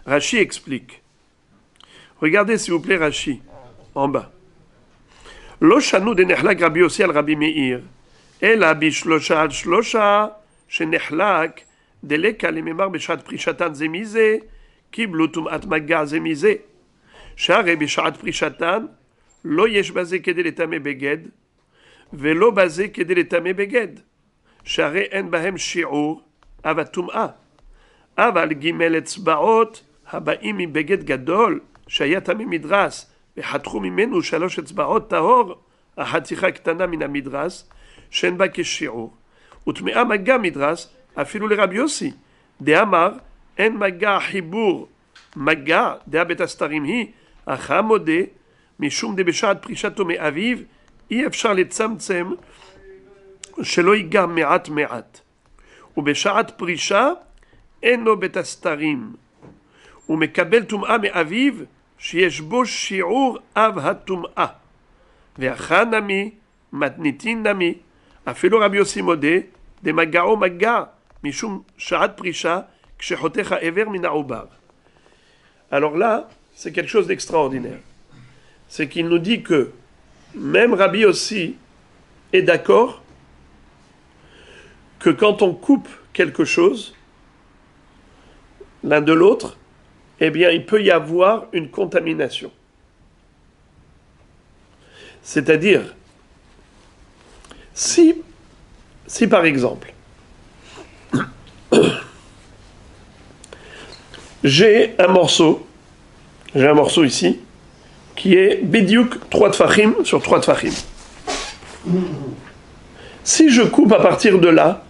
Rashi explique. Regardez s'il vous plaît Rashi, en bas. Lo shanu de nehlak Rabbi Yossi al Rabbi Meir. אלא בשלושה עד שלושה שנחלק דלקה לממר בשעת פרישתן זה מזה קיבלו טומאת מגע זה מזה שהרי בשעת פרישתן לא יש בזה כדי לטמא בגד ולא בזה כדי לטמא בגד שהרי אין בהם שיעור אבל טומאה אבל ג' אצבעות הבאים מבגד גדול שהיה טמא מדרס וחתכו ממנו 3 אצבעות טהור החתיכה קטנה מן המדרס שאין בה כשיעור, וטמאה מגע מדרס, אפילו לרבי יוסי, דאמר, אין מגע חיבור, מגע, דעה בית הסתרים היא, אך המודה, משום דבשעת פרישתו מאביו, אי אפשר לצמצם שלא ייגע מעט מעט. ובשעת פרישה, אינו בית הסתרים. הוא מקבל טומאה מאביו, שיש בו שיעור אב הטומאה. והחנמי, מתניתין נמי, אפילו רבי יוסי מודה, דמגעו מגע, משום שעת פרישה, כשחותך העבר מן העובר. Alors là, c'est quelque chose d'extraordinaire. C'est qu'il nous dit que même Rabbi Yossi est d'accord que quand on coupe quelque chose, l'un de l'autre, eh bien, il peut y avoir une contamination. C'est-à-dire, si par exemple, j'ai un morceau ici, qui est Bidiouk 3 tfachim sur 3 tfachim. Si je coupe à partir de là,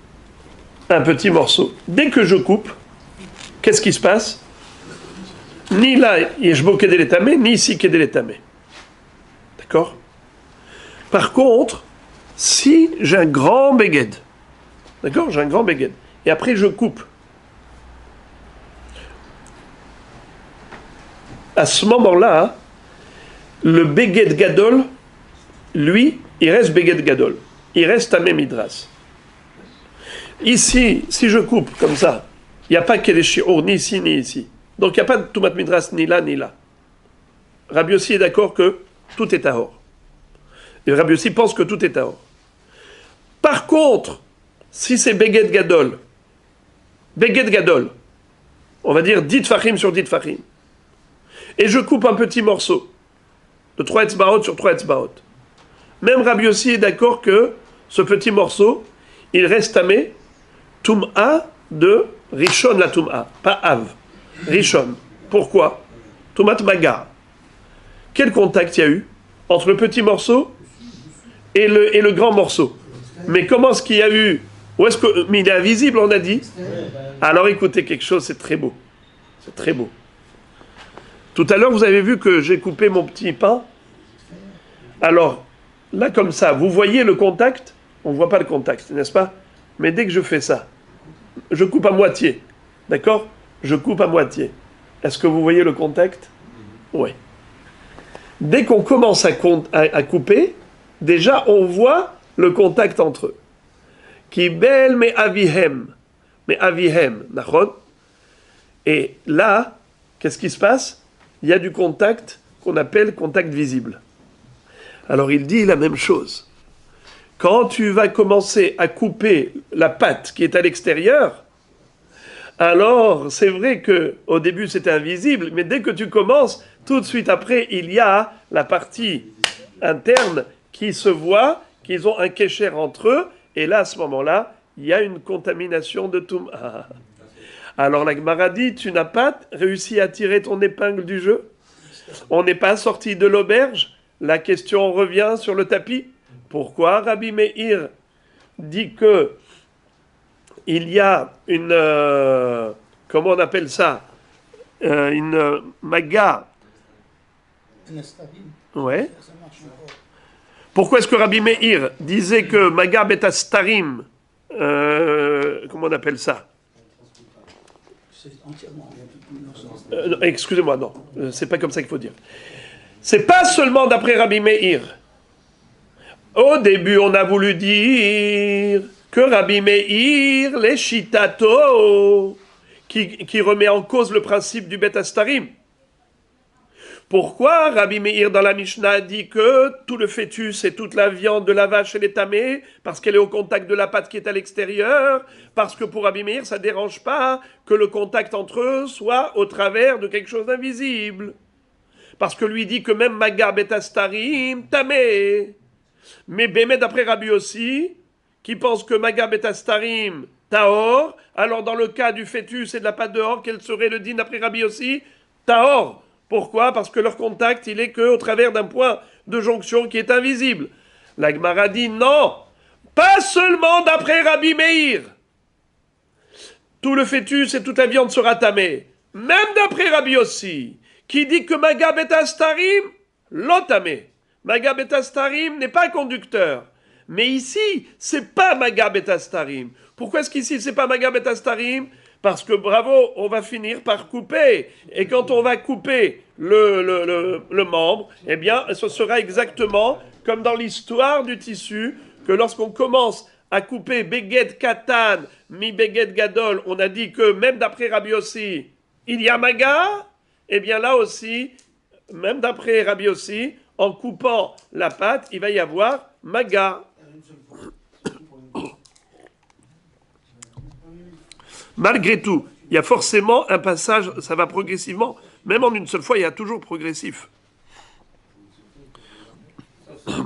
un petit morceau, dès que je coupe, qu'est-ce qui se passe? Ni là, yeshbo kedel etamé, ni ici kedel etamé. D'accord? Par contre, si j'ai un grand beged, d'accord, j'ai un grand beged, et après je coupe, à ce moment-là, le beged gadol, lui, il reste beged gadol, il reste tamé midras. Ici, si je coupe comme ça, il n'y a pas qu'elle est shi'ur, ni ici, ni ici. Donc il n'y a pas de tumat midras ni là, ni là. Rabbi Yossi est d'accord que tout est tahor. Et Rabbi Yossi pense que tout est tahor. Par contre, si c'est beged gadol, on va dire 10 tfachim sur 10 tfachim, et je coupe un petit morceau de 3 etzbaot sur 3 etzbaot, même Rabbi Yossi est d'accord que ce petit morceau, il reste tamé tum'a de rishon la tum'a, pas av, rishon. Pourquoi? Tumat maga. Quel contact il y a eu entre le petit morceau et le grand morceau? Mais comment est-ce qu'il y a eu? Où est-ce que, mais il est invisible, on a dit. Alors écoutez quelque chose, c'est très beau. C'est très beau. Tout à l'heure, vous avez vu que j'ai coupé mon petit pain. Alors, là comme ça, vous voyez le contact? On ne voit pas le contact, n'est-ce pas? Mais dès que je fais ça, je coupe à moitié. D'accord? Je coupe à moitié. Est-ce que vous voyez le contact? Oui. Dès qu'on commence à couper, déjà on voit le contact entre eux. Kibel me avihem, nachon. Et là, qu'est-ce qui se passe? Il y a du contact qu'on appelle contact visible. Alors il dit la même chose. Quand tu vas commencer à couper la pâte qui est à l'extérieur, alors c'est vrai qu'au début c'était invisible, mais dès que tu commences, tout de suite après, il y a la partie interne qui se voit, qu'ils ont un kécher entre eux, et là, à ce moment-là, il y a une contamination de Toum'a. Alors la Gemara dit, tu n'as pas réussi à tirer ton épingle du jeu? On n'est pas sorti de l'auberge? La question revient sur le tapis. Pourquoi Rabbi Meir dit que il y a une... comment on appelle ça? Une maga. Ouais. Pourquoi est-ce que Rabbi Meir disait que maga betastarim, comment on appelle ça? Excusez-moi, non. C'est pas comme ça qu'il faut dire. C'est pas seulement d'après Rabbi Meir. Au début, on a voulu dire que Rabbi Meir, les shitato, qui remet en cause le principe du Bet Astarim. Pourquoi Rabbi Meir dans la Mishnah dit que tout le fœtus et toute la viande de la vache elle est tamée parce qu'elle est au contact de la pâte qui est à l'extérieur, parce que pour Rabbi Meir ça ne dérange pas que le contact entre eux soit au travers de quelque chose d'invisible. Parce que lui dit que même Maga Bet Astarim tamé. Mais Bémet d'après Rabbi aussi, qui pense que Maga Bet Astarim Tahor, alors dans le cas du fœtus et de la pâte dehors, quel serait le din d'après Rabbi aussi? Tahor. Pourquoi? Parce que leur contact, il est qu'au travers d'un point de jonction qui est invisible. La Gemara dit non, pas seulement d'après Rabbi Meir. Tout le fœtus et toute la viande sera tamée. Même d'après Rabbi aussi, qui dit que Maga Bet Astarim, l'otamé. Maga Bet Astarim n'est pas conducteur. Mais ici, c'est pas Maga Bet Astarim. Pourquoi est-ce qu'ici, c'est pas Maga Bet Astarim? Parce que, bravo, on va finir par couper. Et quand on va couper le membre, eh bien, ce sera exactement comme dans l'histoire du tissu, que lorsqu'on commence à couper Beged Katan, Mi Beged Gadol, on a dit que même d'après Rabbi Yossi, il y a Maga. Eh bien là aussi, même d'après Rabbi Yossi, en coupant la pâte, il va y avoir Maga. Malgré tout, il y a forcément un passage, ça va progressivement. Même en une seule fois, il y a toujours progressif. Un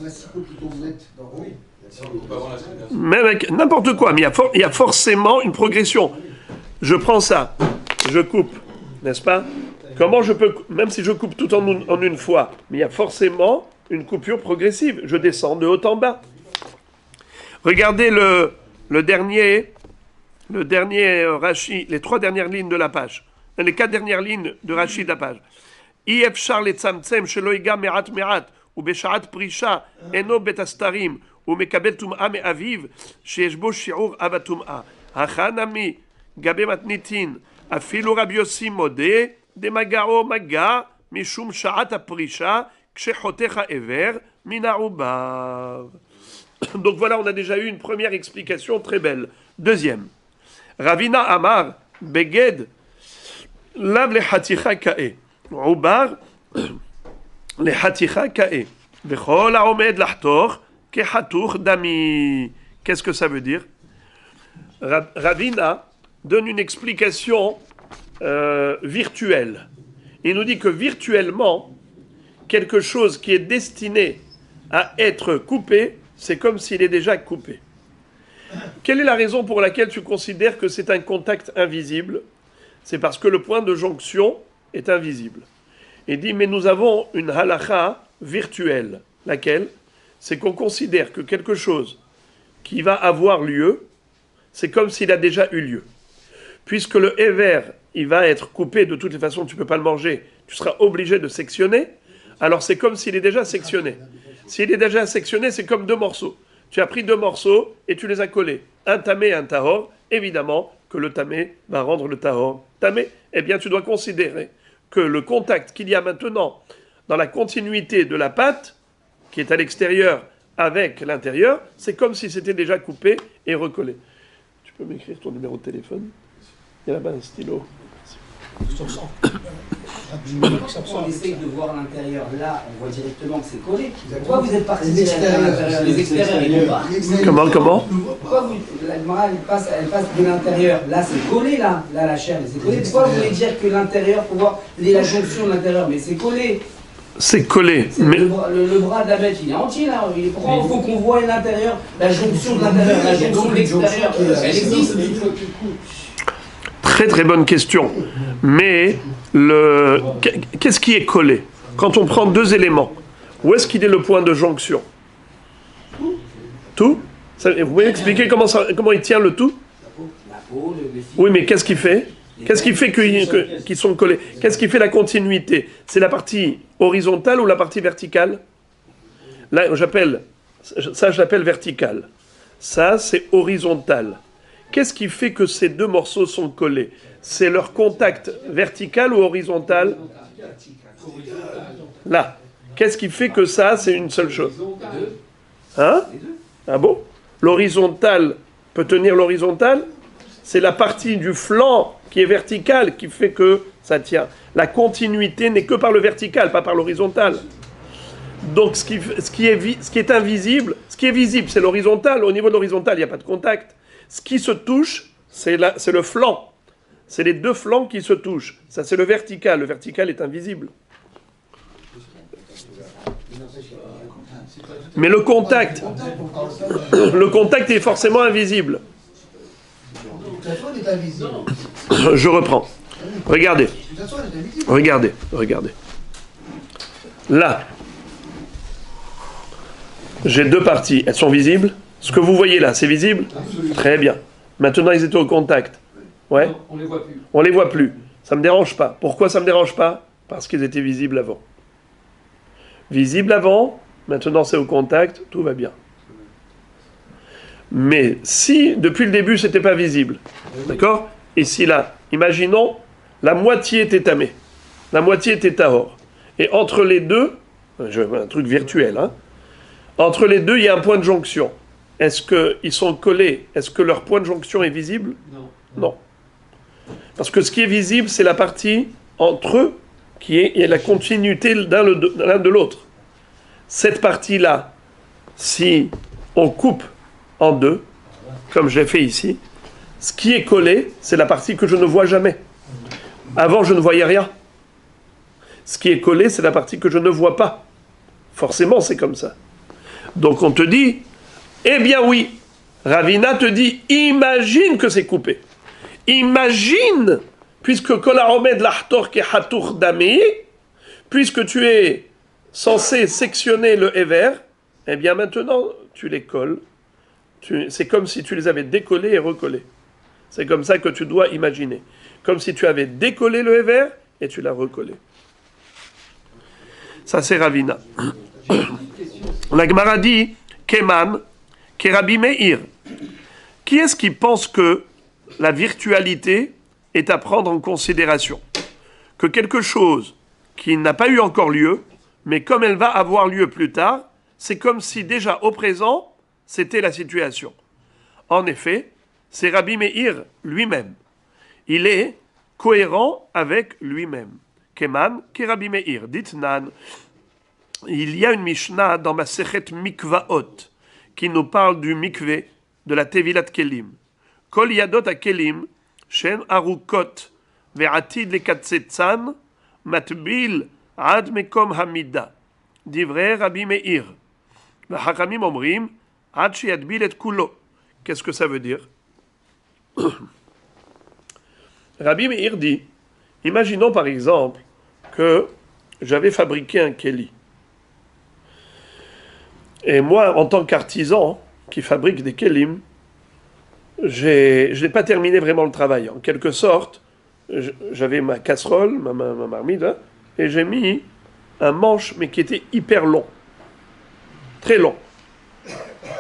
massicot qui tombe net dans haut. Même avec n'importe quoi, mais il y a forcément une progression. Je prends ça, je coupe, n'est-ce pas? Comment je peux, même si je coupe tout en une fois, mais il y a forcément une coupure progressive. Je descends de haut en bas. Regardez le dernier Rashi, les 3 dernières lignes de la page, les 4 dernières lignes de Rashi de la page. Ifshar letzamtzem shelo yiga me'at me'at ou beshaat prisha eno bet astarim ou mekabel tum'a me'aviv sheyesh bo shi'ur avatum'a hachanami gabe matnitin afilu Rabbi Yossi modeh de magao maga mishum sha'at aprisha kshechotecha ever mina ubav. Donc voilà, on a déjà eu une première explication très belle. Deuxième. Ravina Amar, Beged, Lav le Haticha Kae, Ubar, le Haticha Kae, Vechol Aomed Lahtor, Kehatour Dami. Qu'est-ce que ça veut dire? Ravina donne une explication virtuelle. Il nous dit que virtuellement, quelque chose qui est destiné à être coupé, c'est comme s'il est déjà coupé. Quelle est la raison pour laquelle tu considères que c'est un contact invisible? C'est parce que le point de jonction est invisible. Il dit, mais nous avons une halakha virtuelle. Laquelle? C'est qu'on considère que quelque chose qui va avoir lieu, c'est comme s'il a déjà eu lieu. Puisque le héver, il va être coupé, de toutes les façons, tu ne peux pas le manger, tu seras obligé de sectionner, alors c'est comme s'il est déjà sectionné. S'il est déjà sectionné, c'est comme 2 morceaux. Tu as pris 2 morceaux et tu les as collés. Un tamé et un tahor. Évidemment que le tamé va rendre le tahor tamé. Eh bien, tu dois considérer que le contact qu'il y a maintenant dans la continuité de la pâte, qui est à l'extérieur avec l'intérieur, c'est comme si c'était déjà coupé et recollé. Tu peux m'écrire ton numéro de téléphone? Il y a là-bas un stylo. On essaye de voir l'intérieur. Là, on voit directement que c'est collé. Pourquoi vous êtes parti les extérieurs et pas? Comment Pourquoi vous, la Gemara, elle passe de l'intérieur? Là, c'est collé, là, la chair, c'est collé. Pourquoi vous voulez dire que l'intérieur, pour voir la jonction de l'intérieur? Mais c'est collé. C'est collé. Mais... Le bras d'Abed, il est entier, là. Pourquoi il faut qu'on voie l'intérieur, la jonction de l'intérieur, la jonction de l'extérieur? Elle existe. Très très bonne question. Mais qu'est-ce qui est collé? Quand on prend deux éléments, où est-ce qu'il est le point de jonction? Tout? Vous pouvez expliquer comment il tient le tout? Oui, mais qu'est-ce qu'il fait? Qu'est-ce qui fait qu'ils sont collés? Qu'est-ce qui fait la continuité? C'est la partie horizontale ou la partie verticale? Là, je l'appelle verticale. Ça, c'est horizontal. Qu'est-ce qui fait que ces deux morceaux sont collés? C'est leur contact vertical ou horizontal? Là. Qu'est-ce qui fait que ça, c'est une seule chose? Hein? Ah bon? L'horizontal peut tenir l'horizontal? C'est la partie du flanc qui est verticale qui fait que ça tient. La continuité n'est que par le vertical, pas par l'horizontal. Donc ce qui est invisible, ce qui est visible, c'est l'horizontal. Au niveau de l'horizontal, il n'y a pas de contact. Ce qui se touche, c'est le flanc. C'est les deux flancs qui se touchent. Ça, c'est le vertical. Le vertical est invisible. Mais le contact est forcément invisible. Je reprends. Regardez. Là, j'ai deux parties. Elles sont visibles? Ce que vous voyez là, c'est visible? Très bien. Maintenant, ils étaient au contact. Ouais. Non, on les voit plus. On les voit plus. Ça me dérange pas. Pourquoi ça me dérange pas? Parce qu'ils étaient visibles avant. Visibles avant, maintenant c'est au contact, tout va bien. Mais si, depuis le début, c'était pas visible, d'accord? Et si là, imaginons, la moitié était tamée, la moitié était tahor. Et entre les deux, un truc virtuel, hein, entre les deux, il y a un point de jonction. Est-ce qu'ils sont collés? Est-ce que leur point de jonction est visible? Non. Parce que ce qui est visible, c'est la partie entre eux qui est la continuité l'un de l'autre. Cette partie-là, si on coupe en deux, comme j'ai fait ici, ce qui est collé, c'est la partie que je ne vois jamais. Avant, je ne voyais rien. Ce qui est collé, c'est la partie que je ne vois pas. Forcément, c'est comme ça. Donc on te dit, eh bien oui, Ravina te dit, imagine que c'est coupé. Imagine, puisque Kolaromed l'achtor ke hatour damei, puisque tu es censé sectionner le Ever, eh bien maintenant, tu les colles. C'est comme si tu les avais décollés et recollés. C'est comme ça que tu dois imaginer. Comme si tu avais décollé le Ever et tu l'as recollé. Ça, c'est Ravina. La Gemara dit, Keman, Kerabi Meir. Qui est-ce qui pense que la virtualité est à prendre en considération? Que quelque chose qui n'a pas eu encore lieu, mais comme elle va avoir lieu plus tard, c'est comme si déjà au présent, c'était la situation. En effet, c'est Rabbi Meir lui-même. Il est cohérent avec lui-même. Keman, ke Rabbi Meir. Dit Nan, il y a une Mishnah dans ma Sechet Mikvaot qui nous parle du mikvé, de la Tevilat Kelim. Kol yadot a Kelim, shen arukot, ve'atid lekatsetzan, matbil ad mekom hamida. Divrei Rabbi Meir. V'hachamim omrim, ad sheyadbil et kulo. Qu'est-ce que ça veut dire? Rabbi Meir dit, imaginons par exemple que j'avais fabriqué un keli. Et moi, en tant qu'artisan qui fabrique des kelim, je n'ai pas terminé vraiment le travail. En quelque sorte, j'avais ma casserole, ma marmite, hein, et j'ai mis un manche, mais qui était hyper long. Très long.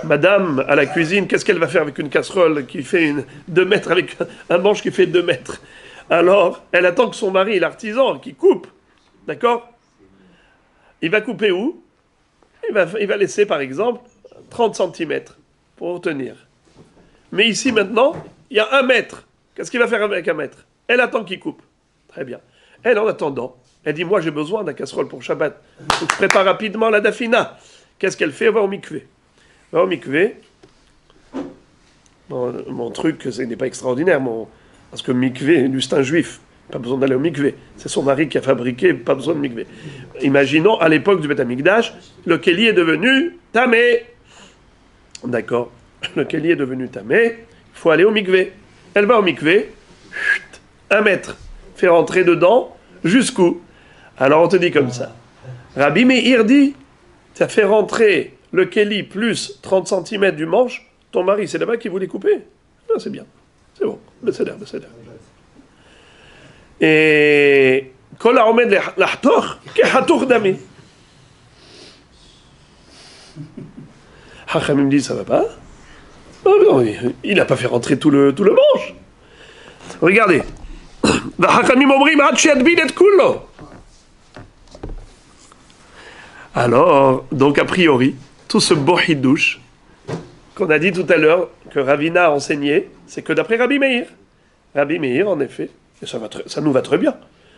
Madame, à la cuisine, qu'est-ce qu'elle va faire avec une casserole qui fait 2 mètres, avec un manche qui fait 2 mètres? Alors, elle attend que son mari, l'artisan, qui coupe. D'accord? Il va couper où? Il va laisser, par exemple, 30 centimètres pour tenir. Mais ici, maintenant, il y a 1 mètre. Qu'est-ce qu'il va faire avec 1 mètre? Elle attend qu'il coupe. Très bien. Elle, en attendant, elle dit, moi, j'ai besoin d'un casserole pour Shabbat. Donc, je prépare rapidement la dafina. Qu'est-ce qu'elle fait? Elle va au mikvé. Elle va au mikvé. Mon truc, ce n'est pas extraordinaire, parce que mikvé, lui, c'est un juif. Pas besoin d'aller au mikvé. C'est son mari qui a fabriqué, pas besoin de mikvé. Imaginons, à l'époque du Beth Amikdash, le Kéli est devenu tamé. D'accord. Le Kéli est devenu tamé. Il faut aller au mikvé. Elle va au mikvé. 1 mètre. Fait rentrer dedans. Jusqu'où? Alors on te dit comme ça. Rabbi Meir dit, tu as fait rentrer le Kéli plus 30 cm du manche. Ton mari, c'est là-bas qui voulait couper. Ah, c'est bien. C'est bon. Le cédère. Et Kol haomed lahtor kehatur dami. Hachamim dit ça va pas. Oh, non, il n'a pas fait rentrer tout le manche. Regardez. Hachamim omrim ad she'yadbid et kullo. Alors, donc a priori, tout ce beau hidouche qu'on a dit tout à l'heure que Ravina a enseigné, c'est que d'après Rabbi Meir. Rabbi Meir, en effet. Et ça nous va très bien.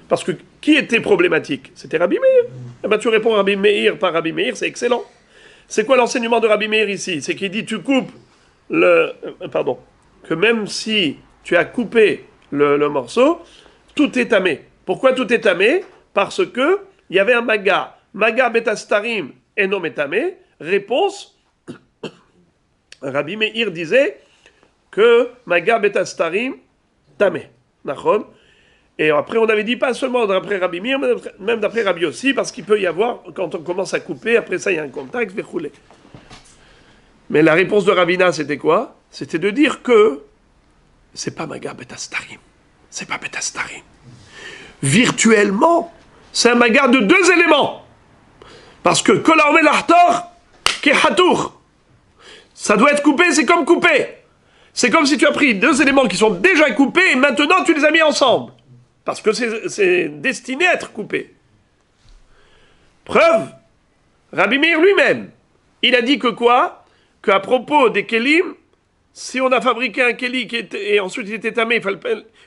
Parce que qui était problématique? C'était Rabbi Meir. Eh bien, tu réponds Rabbi Meir par Rabbi Meir, c'est excellent. C'est quoi l'enseignement de Rabbi Meir ici? C'est qu'il dit tu coupes que même si tu as coupé le morceau, tout est tamé. Pourquoi tout est tamé? Parce que il y avait un maga. Maga betastarim eno metamé. Réponse, Rabbi Meir disait que maga betastarim tamé. Et après, on avait dit pas seulement d'après Rabbi Meir, même d'après Rabbi aussi, parce qu'il peut y avoir, quand on commence à couper, après ça, il y a un contact, je vais rouler. Mais la réponse de Ravina, c'était quoi? C'était de dire que c'est pas Maga Betastarim. C'est pas Betastarim. Virtuellement, c'est un Maga de 2 éléments. Parce que Kol haomed lahtor kehatur. Ça doit être coupé, c'est comme coupé. C'est comme si tu as pris 2 éléments qui sont déjà coupés et maintenant tu les as mis ensemble. Parce que c'est destiné à être coupé. Preuve, Rabbi Meir lui-même, il a dit que quoi? Qu'à propos des kélim, si on a fabriqué un kéli et ensuite il était tamé, il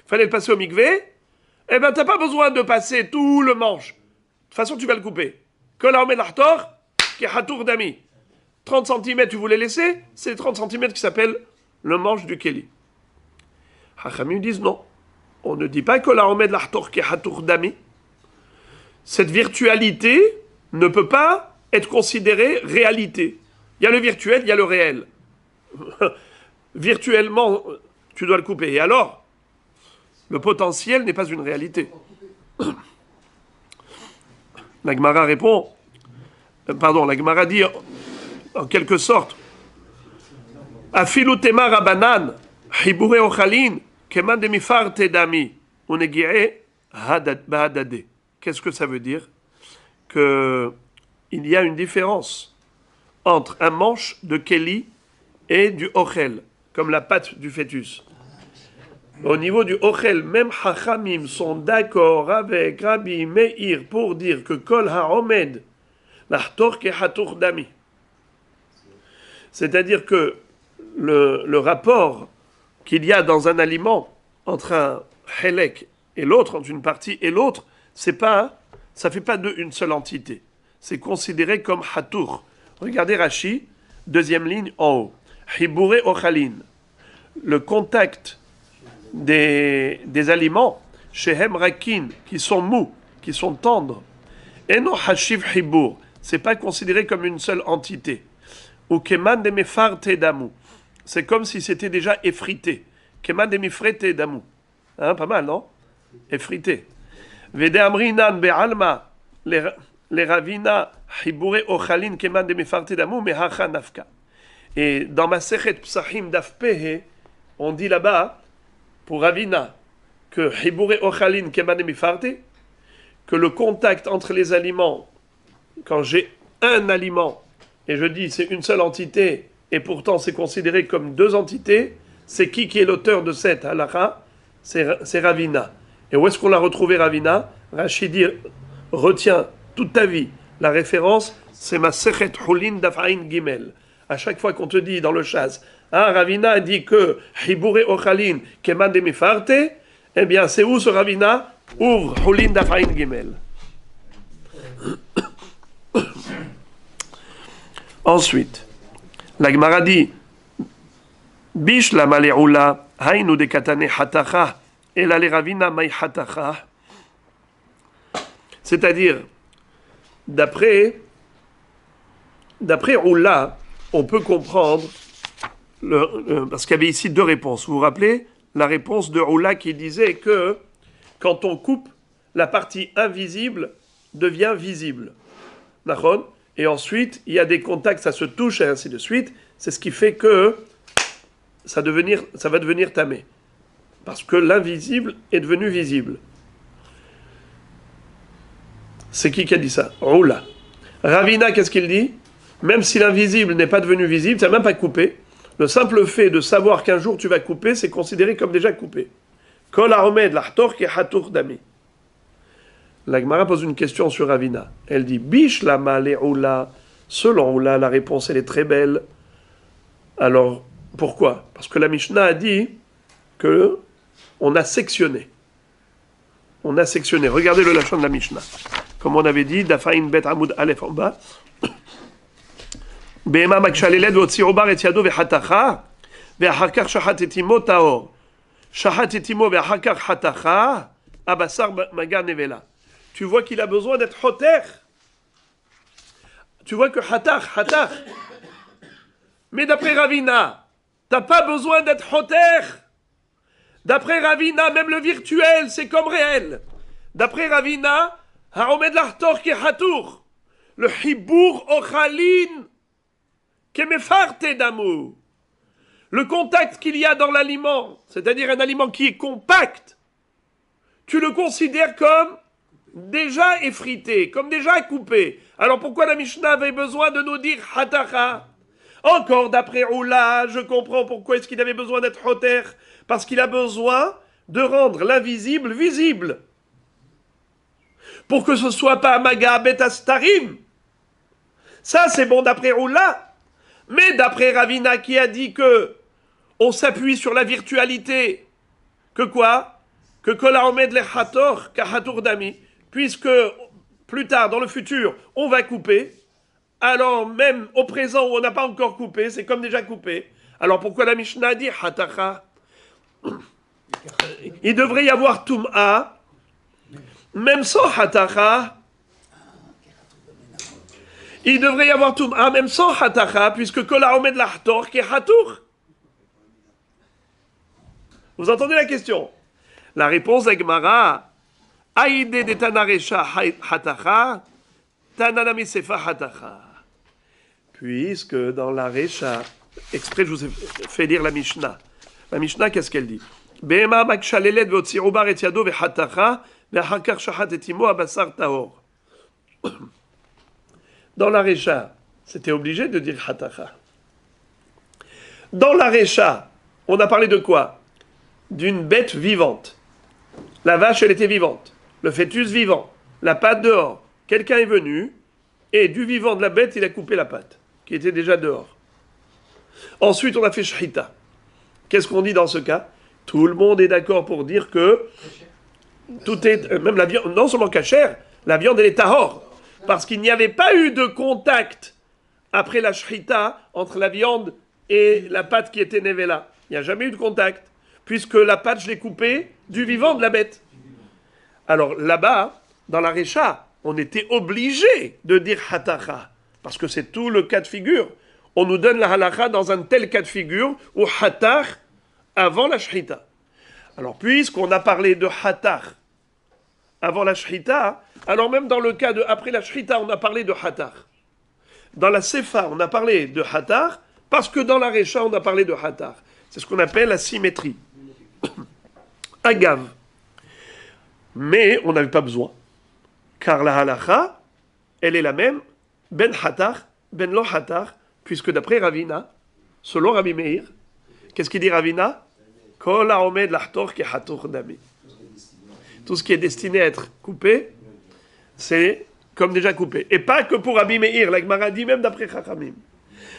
fallait le passer au mikvé, eh ben t'as pas besoin de passer tout le manche. De toute façon, tu vas le couper. Kol haomed lahtor kehatur dami. 30 cm tu voulais laisser, c'est 30 cm qui s'appelle le manche du Kéli. Hachamim disent non. On ne dit pas que la haomed lahtor kehatur dami. Cette virtualité ne peut pas être considérée réalité. Il y a le virtuel, il y a le réel. Virtuellement, tu dois le couper. Et alors, le potentiel n'est pas une réalité. La Gemara répond, la Gemara dit en quelque sorte, Afilu tema rabanan, hibure ochalin, keman demifar tedami, unegi'e bahadade. Qu'est-ce que ça veut dire? Que il y a une différence entre un manche de Kéli et du ochel, comme la pâte du fœtus. Au niveau du ochel, même Hachamim sont d'accord avec Rabbi Meir pour dire que Kol haomed lahtor kehatur dami. C'est-à-dire que le rapport qu'il y a dans un aliment entre un helek et l'autre, entre une partie et l'autre, ça fait pas une seule entité. C'est considéré comme hatur. Regardez Rashi, 2e ligne en haut. Hibure ochalin. Le contact des aliments, shehem rakin, qui sont mous, qui sont tendres. Eno hashiv hibur. C'est pas considéré comme une seule entité. Ou keman de mefar tedamu. C'est comme si c'était déjà effrité. Keman de mifre tedamu. Hein, pas mal, non? Effrité. Vede amrinan be'alma les ravina hibure ochalin keman de mefar tedamu mehacha nafka. Et dans ma sechet psachim dafpehe, on dit là-bas, pour Ravina, que hibure ochalin keman de mefarte, que le contact entre les aliments, quand j'ai un aliment, et je dis c'est une seule entité, et pourtant c'est considéré comme 2 entités, c'est qui est l'auteur de cette halakha? C'est Ravina. Et où est-ce qu'on l'a retrouvé, Ravina? Rachid dit, retiens toute ta vie. La référence, c'est ma Sechet Hulin Daf'ain Gimel. À chaque fois qu'on te dit dans le Chaz, Ravina dit que Hibouré Ochalin Keman de Mifarte, eh bien, c'est où ce Ravina? Ouvre Hulin Daf'ain Gimel. Ensuite, la Gemara dit, Bish la Male'ula, Hainu de Katane Hatacha, et la Ravina Mai Hatacha. C'est-à-dire, d'après Oula, on peut comprendre, parce qu'il y avait ici deux réponses. Vous vous rappelez la réponse de Oula qui disait que quand on coupe, la partie invisible devient visible. D'accord ? Et ensuite, il y a des contacts, ça se touche et ainsi de suite. C'est ce qui fait que ça va devenir tamé. Parce que l'invisible est devenu visible. C'est qui a dit ça? Oula. Ravina, qu'est-ce qu'il dit? Même si l'invisible n'est pas devenu visible, tu n'as même pas coupé. Le simple fait de savoir qu'un jour tu vas couper, c'est considéré comme déjà coupé. Kol haomed lahtor ki hatour dami. La Gemara pose une question sur Ravina. Elle dit Bish lama le Oula. Selon Oula, la réponse elle est très belle. Alors, pourquoi? Parce que la Mishnah a dit que on a sectionné. On a sectionné. Regardez le lachon de la Mishnah. Comme on avait dit, Dafaïn bet Amoud Aleph en bas. Behema makshaleled votzi obar et yado vehatacha ve'achakar shahat etimo taor. Shahat etimo ve'achakar hatacha abasar maga nevela. Tu vois qu'il a besoin d'être hoter. Tu vois que hatar. Mais d'après Ravina, t'as pas besoin d'être hoter. D'après Ravina, même le virtuel, c'est comme réel. D'après Ravina, Haomed Lahtor ki hatour. Le hibour ochalin kemefarte d'amour. Le contact qu'il y a dans l'aliment, c'est-à-dire un aliment qui est compact, tu le considères comme déjà effrité, comme déjà coupé. Alors pourquoi la Mishnah avait besoin de nous dire hatacha? Encore d'après Oula, je comprends pourquoi est-ce qu'il avait besoin d'être hoter. Parce qu'il a besoin de rendre l'invisible visible. Pour que ce soit pas Maga Betastarim. Ça, c'est bon d'après Oula. Mais d'après Ravina qui a dit que on s'appuie sur la virtualité. Que quoi? Que Kola Omed le Hator, Kahatur Dami. Puisque plus tard, dans le futur, on va couper. Alors même au présent où on n'a pas encore coupé, c'est comme déjà coupé. Alors pourquoi la Mishnah dit Hatacha? Il devrait y avoir Tum'a, même sans Hatacha. Il devrait y avoir Tum'a, même sans Hatacha, puisque Kola Omed Lahtor qui est Hatour. Vous entendez la question? La réponse est Gemara. Aïde de Tanaresha Hatacha, Tananami Sefa Hatacha. Puisque dans la Recha, exprès je vous ai fait lire la Mishnah. La Mishnah, qu'est-ce qu'elle dit? Behema makshaleled ve'otzi obar et yado ve'hatacha ve'achakar shahat etimo abasar tahor. Dans la Recha, c'était obligé de dire hatacha. Dans la Recha, on a parlé de quoi? D'une bête vivante. La vache, elle était vivante. Le fœtus vivant. La patte dehors. Quelqu'un est venu et du vivant de la bête, il a coupé la patte, qui était déjà dehors. Ensuite, on a fait shchita. Qu'est-ce qu'on dit dans ce cas? Tout le monde est d'accord pour dire que tout est, même la viande, non seulement cachère, la viande elle est tahor, parce qu'il n'y avait pas eu de contact après la shchita entre la viande et la pâte qui était nevela. Il n'y a jamais eu de contact, puisque la pâte je l'ai coupée du vivant de la bête. Alors là-bas, dans la Recha, on était obligé de dire hatacha, parce que c'est tout le cas de figure. On nous donne la halacha dans un tel cas de figure où hatar avant la shrita. Alors puisqu'on a parlé de hatar avant la shrita, alors même dans le cas de après la shrita, on a parlé de hatar. Dans la sefa, on a parlé de hatar parce que dans la recha, on a parlé de hatar. C'est ce qu'on appelle la symétrie. Agave. Mais on n'avait pas besoin. Car la halacha, elle est la même, ben hatar, ben lo hatar, puisque d'après Ravina, selon Rabbi Meir, qu'est-ce qu'il dit Ravina? Kol haomed lahtor ki hator dami. tout ce qui est destiné à être coupé, c'est comme déjà coupé. Et pas que pour Rabbi Meir, la Gemara dit même d'après Chachamim.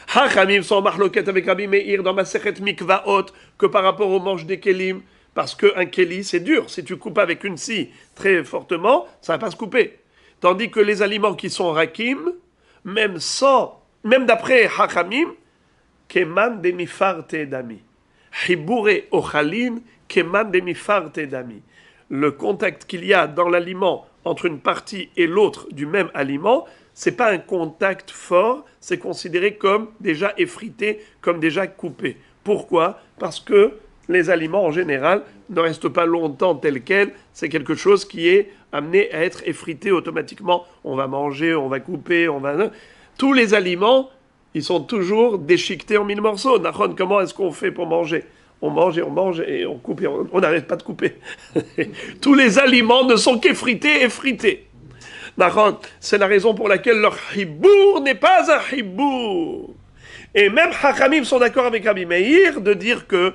Chachamim sont en marloquette avec Rabbi Meir dans Masechet Mikvaot que par rapport au manche des kelim, parce qu'un keli c'est dur. Si tu coupes avec une scie très fortement, ça va pas se couper. Tandis que les aliments qui sont rakim, même d'après Chachamim, keman demifarte dami. Hibure ochalin keman demifarte dami. Le contact qu'il y a dans l'aliment entre une partie et l'autre du même aliment, c'est pas un contact fort, c'est considéré comme déjà effrité, comme déjà coupé. Pourquoi ? Parce que les aliments en général ne restent pas longtemps tels quels, c'est quelque chose qui est amené à être effrité automatiquement. On va manger, on va couper, tous les aliments, ils sont toujours déchiquetés en 1000 morceaux. Nachon, comment est-ce qu'on fait pour manger ? On mange et on mange et on coupe et on n'arrête pas de couper. Tous les aliments ne sont qu'effrités et frités. C'est la raison pour laquelle leur hibour n'est pas un hibour. Et même Chachamim sont d'accord avec Rabbi Meir de dire que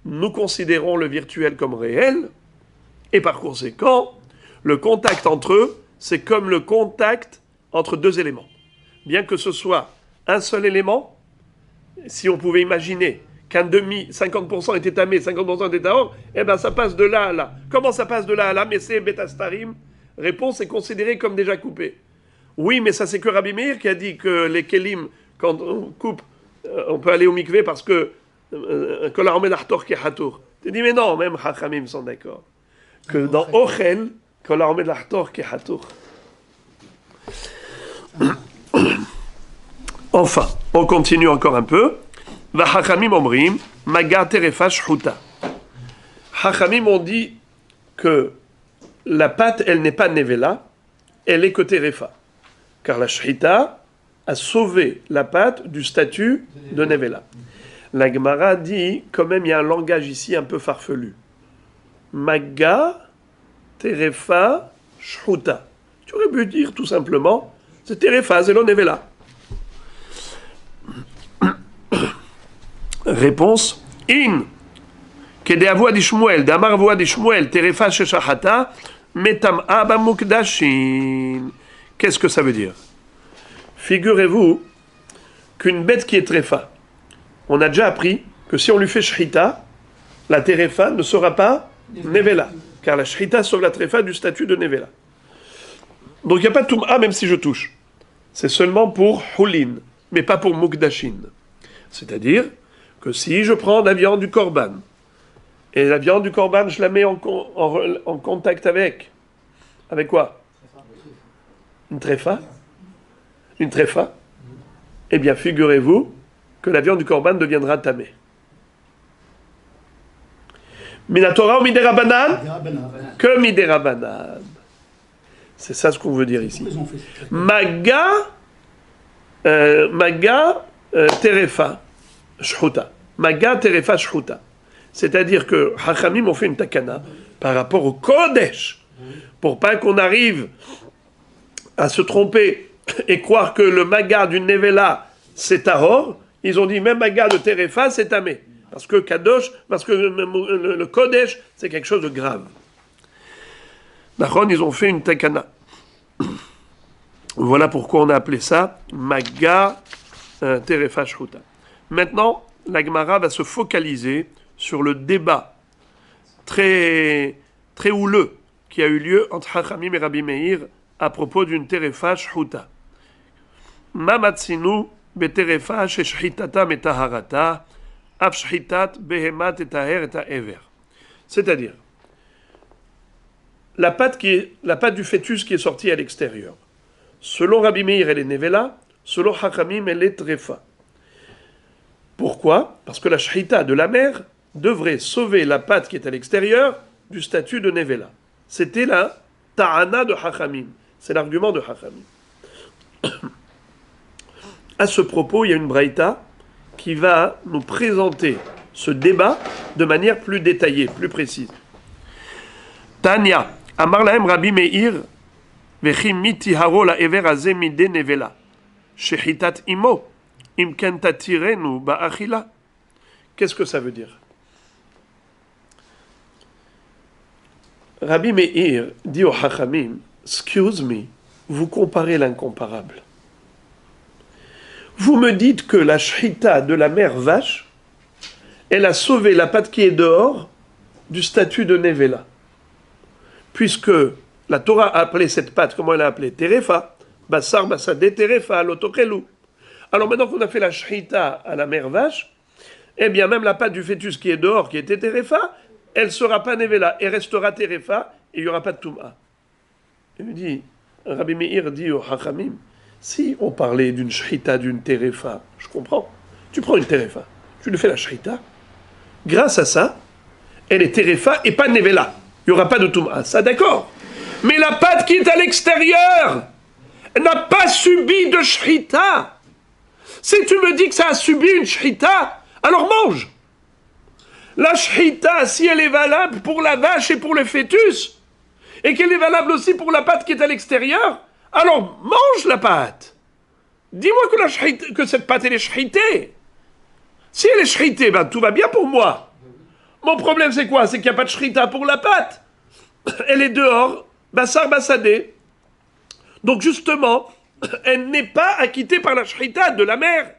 nous considérons le virtuel comme réel, et par conséquent, le contact entre eux, c'est comme le contact entre deux éléments. Bien que ce soit un seul élément, si on pouvait imaginer qu'un demi, 50% était tamé, 50% était tahor, eh bien ça passe de là à là. Comment ça passe de là à là? Mais c'est betastarim. Réponse est considéré comme déjà coupé. Oui, mais ça c'est que Rabbi Meir qui a dit que les kelim, quand on coupe, on peut aller au mikvé parce que kol haomed lahtor kehatour. Tu dis mais non, même Chachamim sont d'accord. Que dans Ochel, kol haomed lahtor kehatour. Enfin, on continue encore un peu. Va Chachamim omrim, maga terefa shchuta. Chachamim ont dit que la pâte, elle n'est pas nevela, elle est que terefa. Car la shchita a sauvé la pâte du statut de nevela. La Gemara dit, quand même, il y a un langage ici un peu farfelu. Maga terefa shchuta. Tu aurais pu dire tout simplement, c'est terefa, c'est lo nevela. Réponse in kedéavoa di Shmuel d'amar voa di Shmuel terefa sheshachata metam aba mukdashin. Qu'est-ce que ça veut dire? Figurez-vous qu'une bête qui est tréfa, on a déjà appris que si on lui fait shrita, la terefa ne sera pas nevela, car la shrita sauve la tréfa du statut de nevela. Donc il n'y a pas de tum'a même si je touche. C'est seulement pour hulin, mais pas pour mukdashin. C'est-à-dire que si je prends la viande du korban, et la viande du korban, je la mets en contact avec quoi? Une tréfa. Une tréfa. Eh bien, figurez-vous que la viande du korban deviendra tamée. Minatora ou midera banan? Que midera banan. C'est ça ce qu'on veut dire ici. Maga terefa shchuta. Maga terefa shchuta. C'est-à-dire que Chachamim ont fait une takana par rapport au Kodesh, pour pas qu'on arrive à se tromper et croire que le maga du nevela c'est tahor. Ils ont dit même maga de terefa c'est tamé. Parce que kadosh, parce que le Kodesh c'est quelque chose de grave. D'accord, ils ont fait une takana. Voilà pourquoi on a appelé ça maga terefa shchuta. Maintenant, la Gemara va se focaliser sur le débat très, très houleux qui a eu lieu entre Chachamim et Rabbi Meir à propos d'une terefa shchuta. Ma matzinu beterefa sheshchitata metaharata af shchitat behemat etaher eta ever. C'est-à-dire, la pâte du fœtus qui est sortie à l'extérieur. Selon Rabbi Meir, elle est nevela, selon Chachamim, elle est terefa. Pourquoi? Parce que la shchita de la mère devrait sauver la pâte qui est à l'extérieur du statut de nevela. C'était la ta'ana de Chachamim. C'est l'argument de Chachamim. À ce propos, il y a une braïta qui va nous présenter ce débat de manière plus détaillée, plus précise. Tanya, Amar lahem Rabbi Meir, vechi miti haro la ever azeh mide nevela, shechitat imo. Qu'est-ce que ça veut dire? Rabbi Meir dit au Hachamim, excuse me, vous comparez l'incomparable. Vous me dites que la shrita de la mère vache, elle a sauvé la pâte qui est dehors du statut de Nevela. Puisque la Torah a appelé cette pâte, comment elle a appelé? Terefa, Bassar Bassadeh Terefa, l'Otokelou. Alors maintenant qu'on a fait la shrita à la mère vache, eh bien même la pâte du fœtus qui est dehors, qui était Terefa, elle ne sera pas Nevela, elle restera Terefa, et il n'y aura pas de Touma. Il me dit, Rabbi Meir dit au Hachamim, si on parlait d'une shrita, d'une Terefa, je comprends. Tu prends une Terefa, tu lui fais la shrita, grâce à ça, elle est Terefa et pas Nevela. Il n'y aura pas de Touma. Ça, d'accord. Mais la pâte qui est à l'extérieur, elle n'a pas subi de shrita. Si tu me dis que ça a subi une shrita, alors mange. La shrita, si elle est valable pour la vache et pour le fœtus, et qu'elle est valable aussi pour la pâte qui est à l'extérieur, alors mange la pâte. Dis-moi que cette pâte, elle est shritée. Si elle est shritée, ben tout va bien pour moi. Mon problème, c'est quoi? C'est qu'il n'y a pas de shrita pour la pâte. Elle est dehors, Bassar Bassadeh. Donc justement, elle n'est pas acquittée par la shrita de la mère.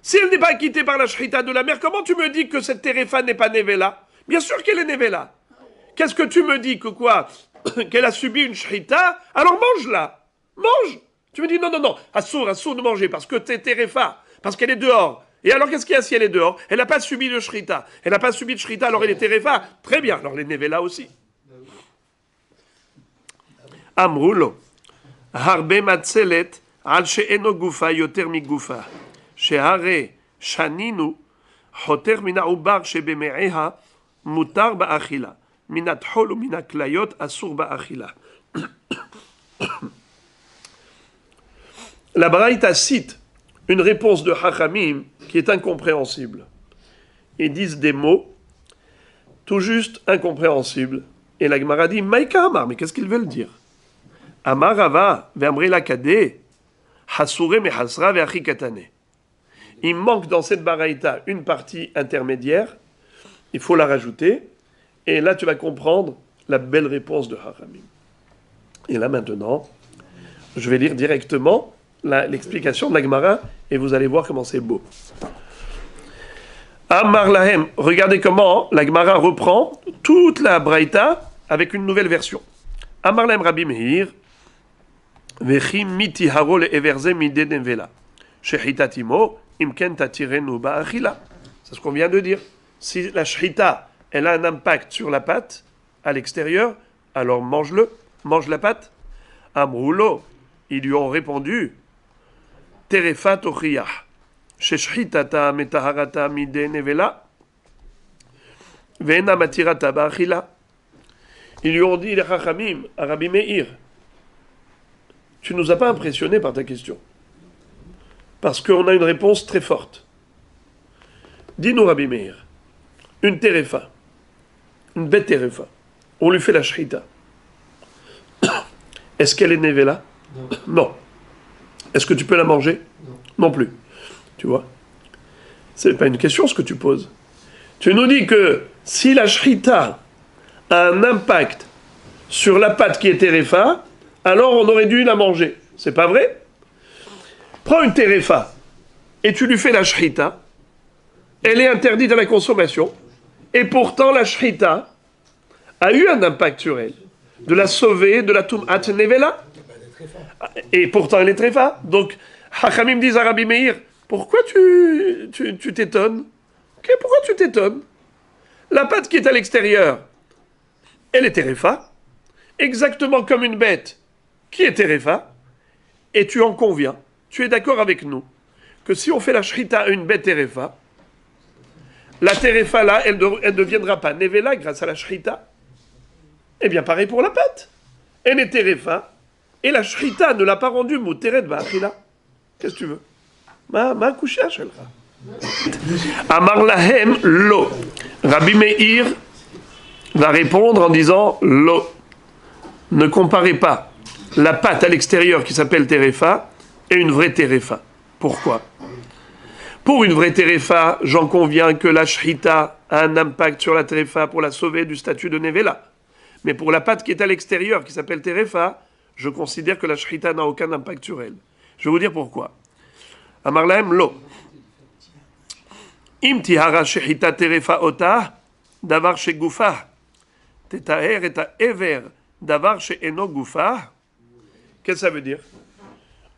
Si elle n'est pas acquittée par la shrita de la mère, comment tu me dis que cette Terefa n'est pas Nevela? Bien sûr qu'elle est Nevela. Qu'est-ce que tu me dis que quoi? Qu'elle a subi une shrita? Alors mange-la. Mange. Tu me dis non, assour de manger parce que t'es Terefa, parce qu'elle est dehors. Et alors qu'est-ce qu'il y a si elle est dehors? Elle n'a pas subi de shrita. Elle n'a pas subi de shrita, alors elle est Terefa. Très bien, alors elle est Nevela aussi. Amrulo. Harbe matzelet al she'eno gufa yoter mi gufa. She'are shaninu hoter mina ubar shebeme'eha mutar ba'achila. Minat hol ou minat klayot asur ba'achila. La Braïta cite une réponse de Hachamim qui est incompréhensible. Ils disent des mots tout juste incompréhensibles. Et la Gemara dit Maïka Amar, mais qu'est-ce qu'ils veulent dire? Amar Rava, ve'amri lakadeh, hasure me hasra ve'achi katane. Il manque dans cette Braïta une partie intermédiaire, il faut la rajouter, et là tu vas comprendre la belle réponse de Hachamim. Et là maintenant, je vais lire directement l'explication de la Gemara, et vous allez voir comment c'est beau. Amar lahem, regardez comment la Gemara reprend toute la Braïta avec une nouvelle version. Amar lahem Rabbi Meir, vechi miti harol everze mideden vela, shehitatimo imken tatirenu ba'achila. C'est ce qu'on vient de dire. Si la shrita, elle a un impact sur la pâte, à l'extérieur, alors mange la pâte. Amroulo, ils lui ont répondu, Terefa tochiyah, sheshritata metaharata mide nevela, ve'ena matirata ba'achila. Ils lui ont dit, les Chachamim, à Rabbi Meir, tu nous as pas impressionné par ta question. Parce qu'on a une réponse très forte. Dis-nous, Rabbi Meir, une terefa, une bête terefa, on lui fait la shrita. Est-ce qu'elle est nevela? Non. Est-ce que tu peux la manger? Non plus. Tu vois? C'est pas une question ce que tu poses. Tu nous dis que si la shrita a un impact sur la pâte qui est terefa, alors on aurait dû la manger. C'est pas vrai? Prends une terefa et tu lui fais la shrita, elle est interdite à la consommation, et pourtant la shrita a eu un impact sur elle, de la sauver de la tum'at nevela, et pourtant elle est trefa. Donc Hachamim disent à Rabbi Meir, pourquoi tu t'étonnes? Pourquoi tu t'étonnes? La pâte qui est à l'extérieur, elle est terefa, exactement comme une bête qui est terefa, et tu en conviens, tu es d'accord avec nous, que si on fait la shrita à une bête terefa, la terefa là, elle ne deviendra pas nevela grâce à la shrita. Eh bien pareil pour la pâte. Elle est terefa, et la shrita ne l'a pas rendue mouteret ba'achila. Qu'est-ce que tu veux? Ma coucha shelcha. Amar lahem lo. Rabbi Meir va répondre en disant lo. Ne comparez pas la pâte à l'extérieur qui s'appelle terefa et une vraie terefa. Pourquoi? Pour une vraie terefa, j'en conviens que la shrita a un impact sur la terefa pour la sauver du statut de nevela. Mais pour la pâte qui est à l'extérieur, qui s'appelle terefa, je considère que la shrita n'a aucun impact sur elle. Je vais vous dire pourquoi. Amar lahem lo. Im tihara shechita terefa ota, davar shegufa. Tetaher et ever, davar she'eno gufa. Qu'est-ce que ça veut dire?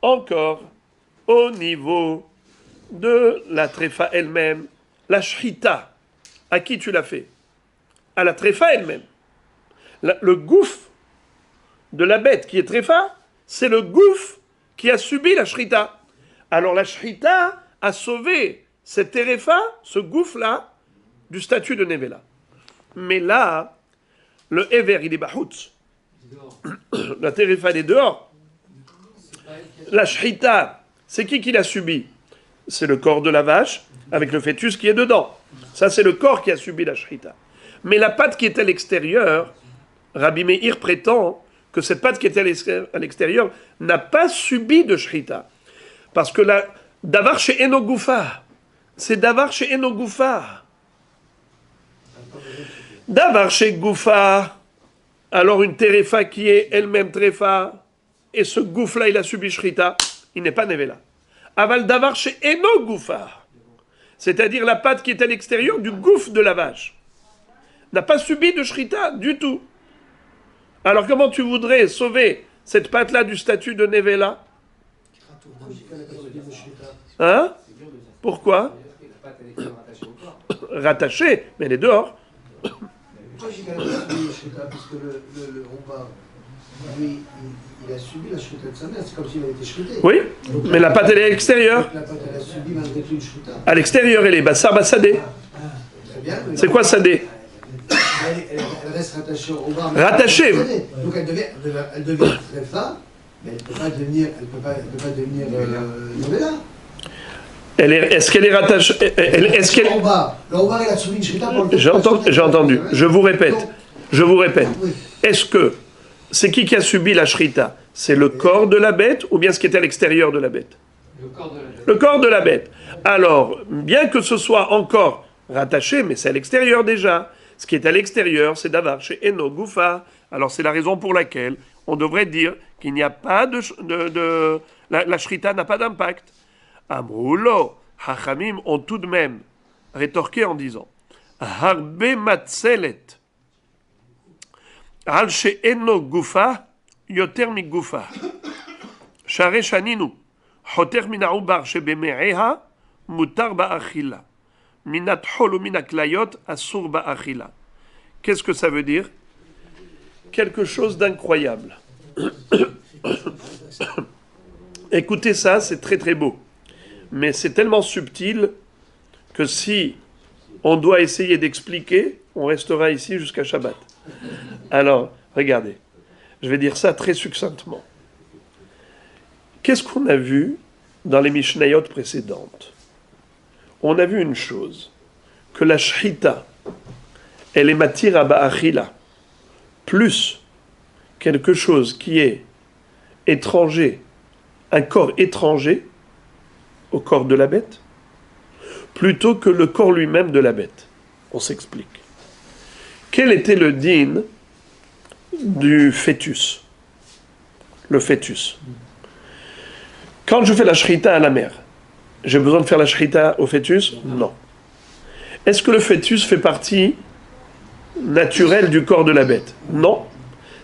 Encore, au niveau de la tréfa elle-même, la shrita, à qui tu l'as fait? À la tréfa elle-même. Le gouffre de la bête qui est tréfa, c'est le gouffre qui a subi la shrita. Alors la shrita a sauvé cette terefa, ce gouffre-là, du statut de nevela. Mais là, le ever, il est bahout. La terefa, elle est dehors. La shrita, c'est qui l'a subi? C'est le corps de la vache avec le fœtus qui est dedans. Ça, c'est le corps qui a subi la shrita. Mais la pâte qui est à l'extérieur, Rabbi Meir prétend que cette pâte qui était à l'extérieur n'a pas subi de shrita. Parce que la davar chez Enogufa, c'est davar chez Enogufa. Davar chez Goufa, alors une terefa qui est elle-même trefa, et ce gouffre-là, il a subi shrita, il n'est pas nevela. Aval davar chez Enogufa, c'est-à-dire la pâte qui est à l'extérieur du gouffre de la vache, n'a pas subi de shrita du tout. Alors comment tu voudrais sauver cette pâte-là du statut de nevela? Hein? Pourquoi? Rattachée, mais elle est dehors. Pourquoi j'ai gagné la shrita? Parce que le Rambam, lui, il a subi la shrita de sa mère, c'est comme s'il avait été shrité. Oui, mais la pâte elle est à l'extérieur. La pâte elle a subi malgré tout une shrita. À l'extérieur, elle est bassar bassadé. Très bien. C'est quoi sadé? Elle reste rattachée au bar. Rattachée. Donc elle devient très femme, mais elle ne peut pas devenir novella. Est-ce qu'elle est rattachée? Est-ce qu'elle... Le bar, il a subi une shrita pour le... J'ai entendu. Je vous répète. Oui. Est-ce que c'est qui a subi la shrita? C'est le corps de la bête ou bien ce qui était à l'extérieur de la bête? Le corps de la bête. Le corps de la bête. Alors, bien que ce soit encore rattaché, mais c'est à l'extérieur déjà. Ce qui est à l'extérieur, c'est davar chez Eno Goufa. Alors c'est la raison pour laquelle on devrait dire qu'il n'y a pas la shrita n'a pas d'impact. Amroulo, Hachamim ont tout de même rétorqué en disant Harbe matzelet al chez Eno Goufa yoter mi Goufa share shaninu hoter min ha'ubar shebeme'eha mutar ba'achila. Minat hol ou minaklayot asur ba'achila. Qu'est-ce que ça veut dire? Quelque chose d'incroyable. Écoutez ça, c'est très très beau. Mais c'est tellement subtil que si on doit essayer d'expliquer, on restera ici jusqu'à Shabbat. Alors, regardez. Je vais dire ça très succinctement. Qu'est-ce qu'on a vu dans les Mishnayot précédentes? On a vu une chose, que la shrita, elle est matira ba'achila, plus quelque chose qui est étranger, un corps étranger au corps de la bête, plutôt que le corps lui-même de la bête. On s'explique. Quel était le din du fœtus? Le fœtus. Quand je fais la shrita à la mère, j'ai besoin de faire la shrita au fœtus? Non. Est-ce que le fœtus fait partie naturelle du corps de la bête? Non.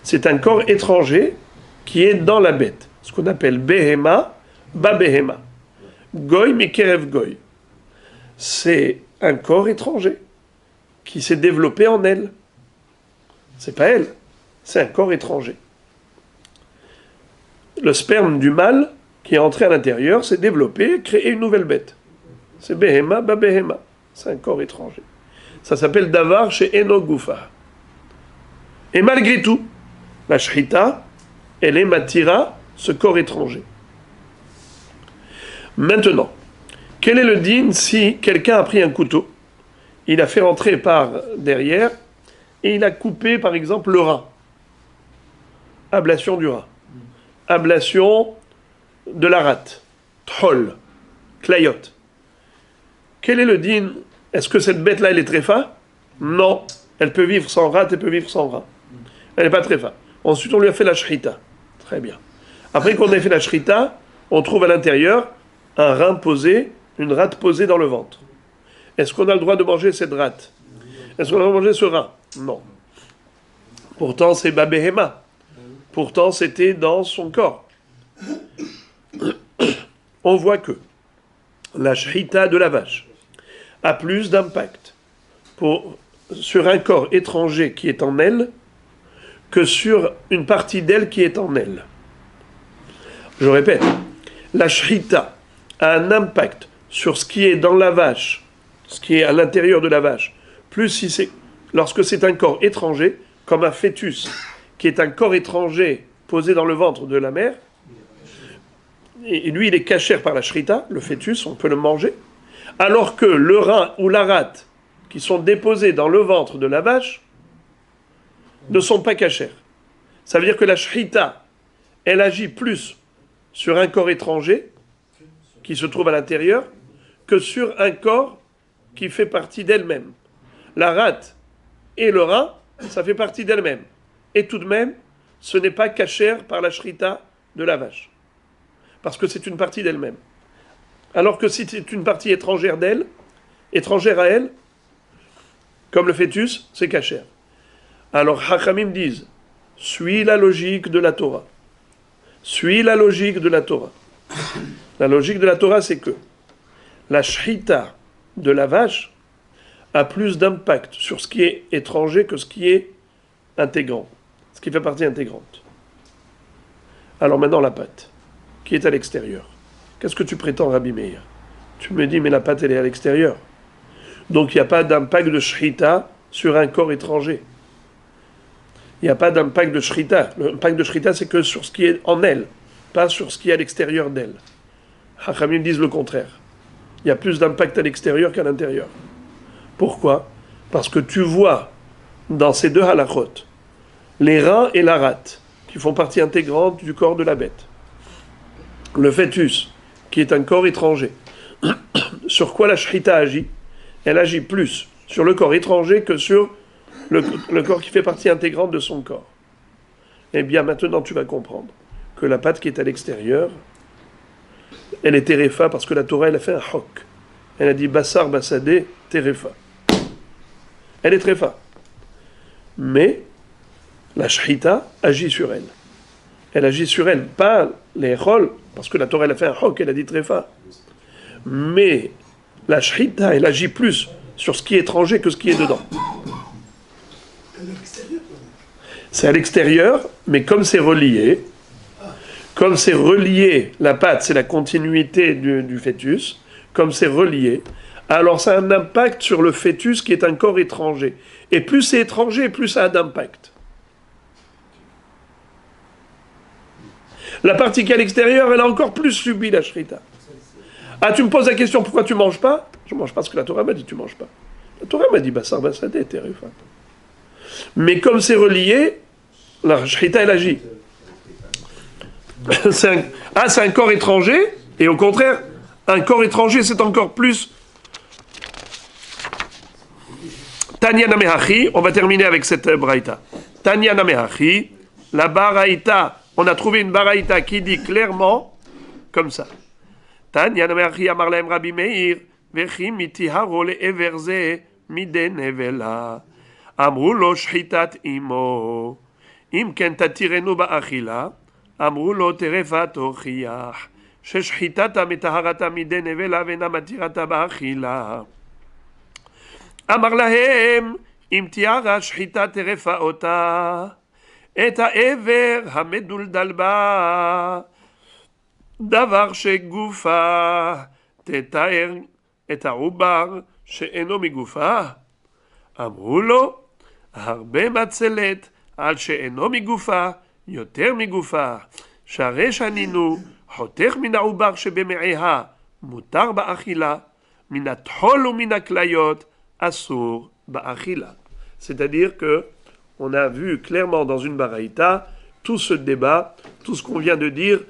C'est un corps étranger qui est dans la bête. Ce qu'on appelle behema, ba-behema. Goy mikerev goy. C'est un corps étranger qui s'est développé en elle. C'est pas elle, c'est un corps étranger. Le sperme du mâle qui est entré à l'intérieur, s'est développé, créé une nouvelle bête. C'est Behema, Babehema. C'est un corps étranger. Ça s'appelle Davar chez Enogufa. Et malgré tout, la Shrita, elle est Matira, ce corps étranger. Maintenant, quel est le din si quelqu'un a pris un couteau, il a fait rentrer par derrière, et il a coupé par exemple le rat? Ablation du rat. Ablation de la rate, troll, clayot. Quel est le din? Est-ce que cette bête-là, elle est tréfa? Non. Elle peut vivre sans rate, elle peut vivre sans rat. Elle n'est pas tréfa. Ensuite, on lui a fait la shrita. Très bien. Après qu'on ait fait la shrita, on trouve à l'intérieur un rein posé, une rate posée dans le ventre. Est-ce qu'on a le droit de manger cette rate? Est-ce qu'on a le droit de manger ce rein? Non. Pourtant, c'est babéhéma. Pourtant, c'était dans son corps. On voit que la shrita de la vache a plus d'impact sur un corps étranger qui est en elle que sur une partie d'elle qui est en elle. Je répète, la shrita a un impact sur ce qui est dans la vache, ce qui est à l'intérieur de la vache, plus si c'est lorsque c'est un corps étranger, comme un fœtus, qui est un corps étranger posé dans le ventre de la mère, et lui il est cachère par la shrita, le fœtus, on peut le manger, alors que le rein ou la rate qui sont déposés dans le ventre de la vache ne sont pas cachères. Ça veut dire que la shrita, elle agit plus sur un corps étranger qui se trouve à l'intérieur que sur un corps qui fait partie d'elle-même. La rate et le rein, ça fait partie d'elle-même. Et tout de même, ce n'est pas cachère par la shrita de la vache. Parce que c'est une partie d'elle-même. Alors que si c'est une partie étrangère d'elle, étrangère à elle, comme le fœtus, c'est cachère. Alors Hachamim disent, suis la logique de la Torah. Suis la logique de la Torah. La logique de la Torah, c'est que la shrita de la vache a plus d'impact sur ce qui est étranger que ce qui est intégrant, ce qui fait partie intégrante. Alors maintenant la pâte, qui est à l'extérieur. Qu'est-ce que tu prétends, Rabbi Meir? Tu me dis, mais la pâte, elle est à l'extérieur. Donc il n'y a pas d'impact de shrita sur un corps étranger. Il n'y a pas d'impact de shrita. L'impact de shrita, c'est que sur ce qui est en elle, pas sur ce qui est à l'extérieur d'elle. Hachamim disent le contraire. Il y a plus d'impact à l'extérieur qu'à l'intérieur. Pourquoi? Parce que tu vois dans ces deux halachot les reins et la rate qui font partie intégrante du corps de la bête. Le fœtus, qui est un corps étranger. Sur quoi la shrita agit? Elle agit plus sur le corps étranger que sur le corps qui fait partie intégrante de son corps. Eh bien, maintenant, tu vas comprendre que la pâte qui est à l'extérieur, elle est terefa parce que la Torah, elle a fait un hok. Elle a dit Bassar Bassadé terefa. Elle est terefa. Mais la shrita agit sur elle. Elle agit sur elle, pas les rôles, parce que la Torah, elle a fait un hok, elle a dit terefa. Mais la shrita, elle agit plus sur ce qui est étranger que ce qui est dedans. C'est à l'extérieur, mais comme c'est relié, la pâte, c'est la continuité du fœtus, comme c'est relié, alors ça a un impact sur le fœtus qui est un corps étranger. Et plus c'est étranger, plus ça a d'impact. La partie qui est à l'extérieur, elle a encore plus subi la shrita. Ah, tu me poses la question, pourquoi tu ne manges pas? Je ne mange pas parce que la Torah m'a dit tu ne manges pas. La Torah m'a dit Bassar Bassadé terefa. Mais comme c'est relié, la shrita, elle agit. C'est un corps étranger, et au contraire, un corps étranger, c'est encore plus. Tanya Namehachi, on va terminer avec cette braïta. Tanya Namehachi, la baraïta, on a trouvé une baraïta qui dit clairement, comme ça. Tanya Namehachi amar lahem Rabbi Meir, vechi mitiharo le'everze miden nevela. אמרו לו שחיטת אמו, אם כן תתירנו באכילה, אמרו לו טרפה תוכיח, ששחיטתה מטהרתה מדי נבלה ואינה מתירתה באכילה. אמר להם, אם תיארה שחיטה טרפה אותה, את העבר המדולדל בה, דבר שגופה תתאר את העובר שאינו מגופה. אמרו לו, הרבה מצלת על שאינו מגופה, יותר מגופה, שהרי שנינו חותך מן העובר שבמעיה, מותר באכילה, מן הטחול ומן הכליות, אסור באכילה. C'est-à-dire que on a vu clairement dans une baraïta tout ce débat, tout ce qu'on vient de dire,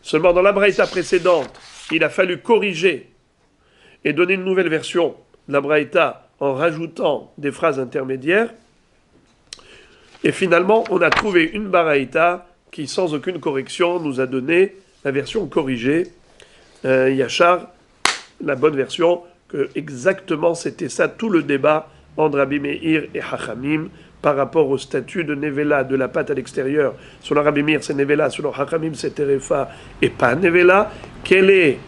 seulement dans la baraïta précédente, il a fallu corriger et donner une nouvelle version de la baraïta en rajoutant des phrases intermédiaires. Et finalement, on a trouvé une baraïta qui, sans aucune correction, nous a donné la version corrigée. Yachar, la bonne version, que exactement c'était ça, tout le débat entre Rabbi Meir et Hachamim par rapport au statut de Nevela, de la pâte à l'extérieur. Selon Rabbi Meir, c'est Nevela, selon Hachamim, c'est Terefa et pas Nevela. Quelle est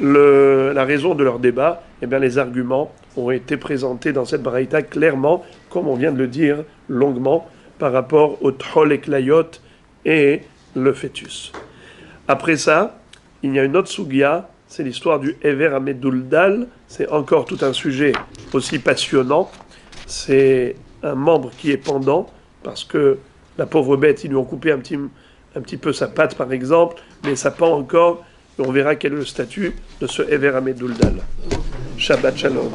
la raison de leur débat? Eh bien, les arguments ont été présentés dans cette baraïta clairement, comme on vient de le dire longuement, par rapport au Tchol et Klayot et le fœtus. Après ça, il y a une autre sugya, c'est l'histoire du Ever Ameduldal. C'est encore tout un sujet aussi passionnant. C'est un membre qui est pendant, parce que la pauvre bête, ils lui ont coupé un petit peu sa patte, par exemple, mais ça pend encore. Et on verra quel est le statut de ce Ever Ameduldal. Shabbat Shalom.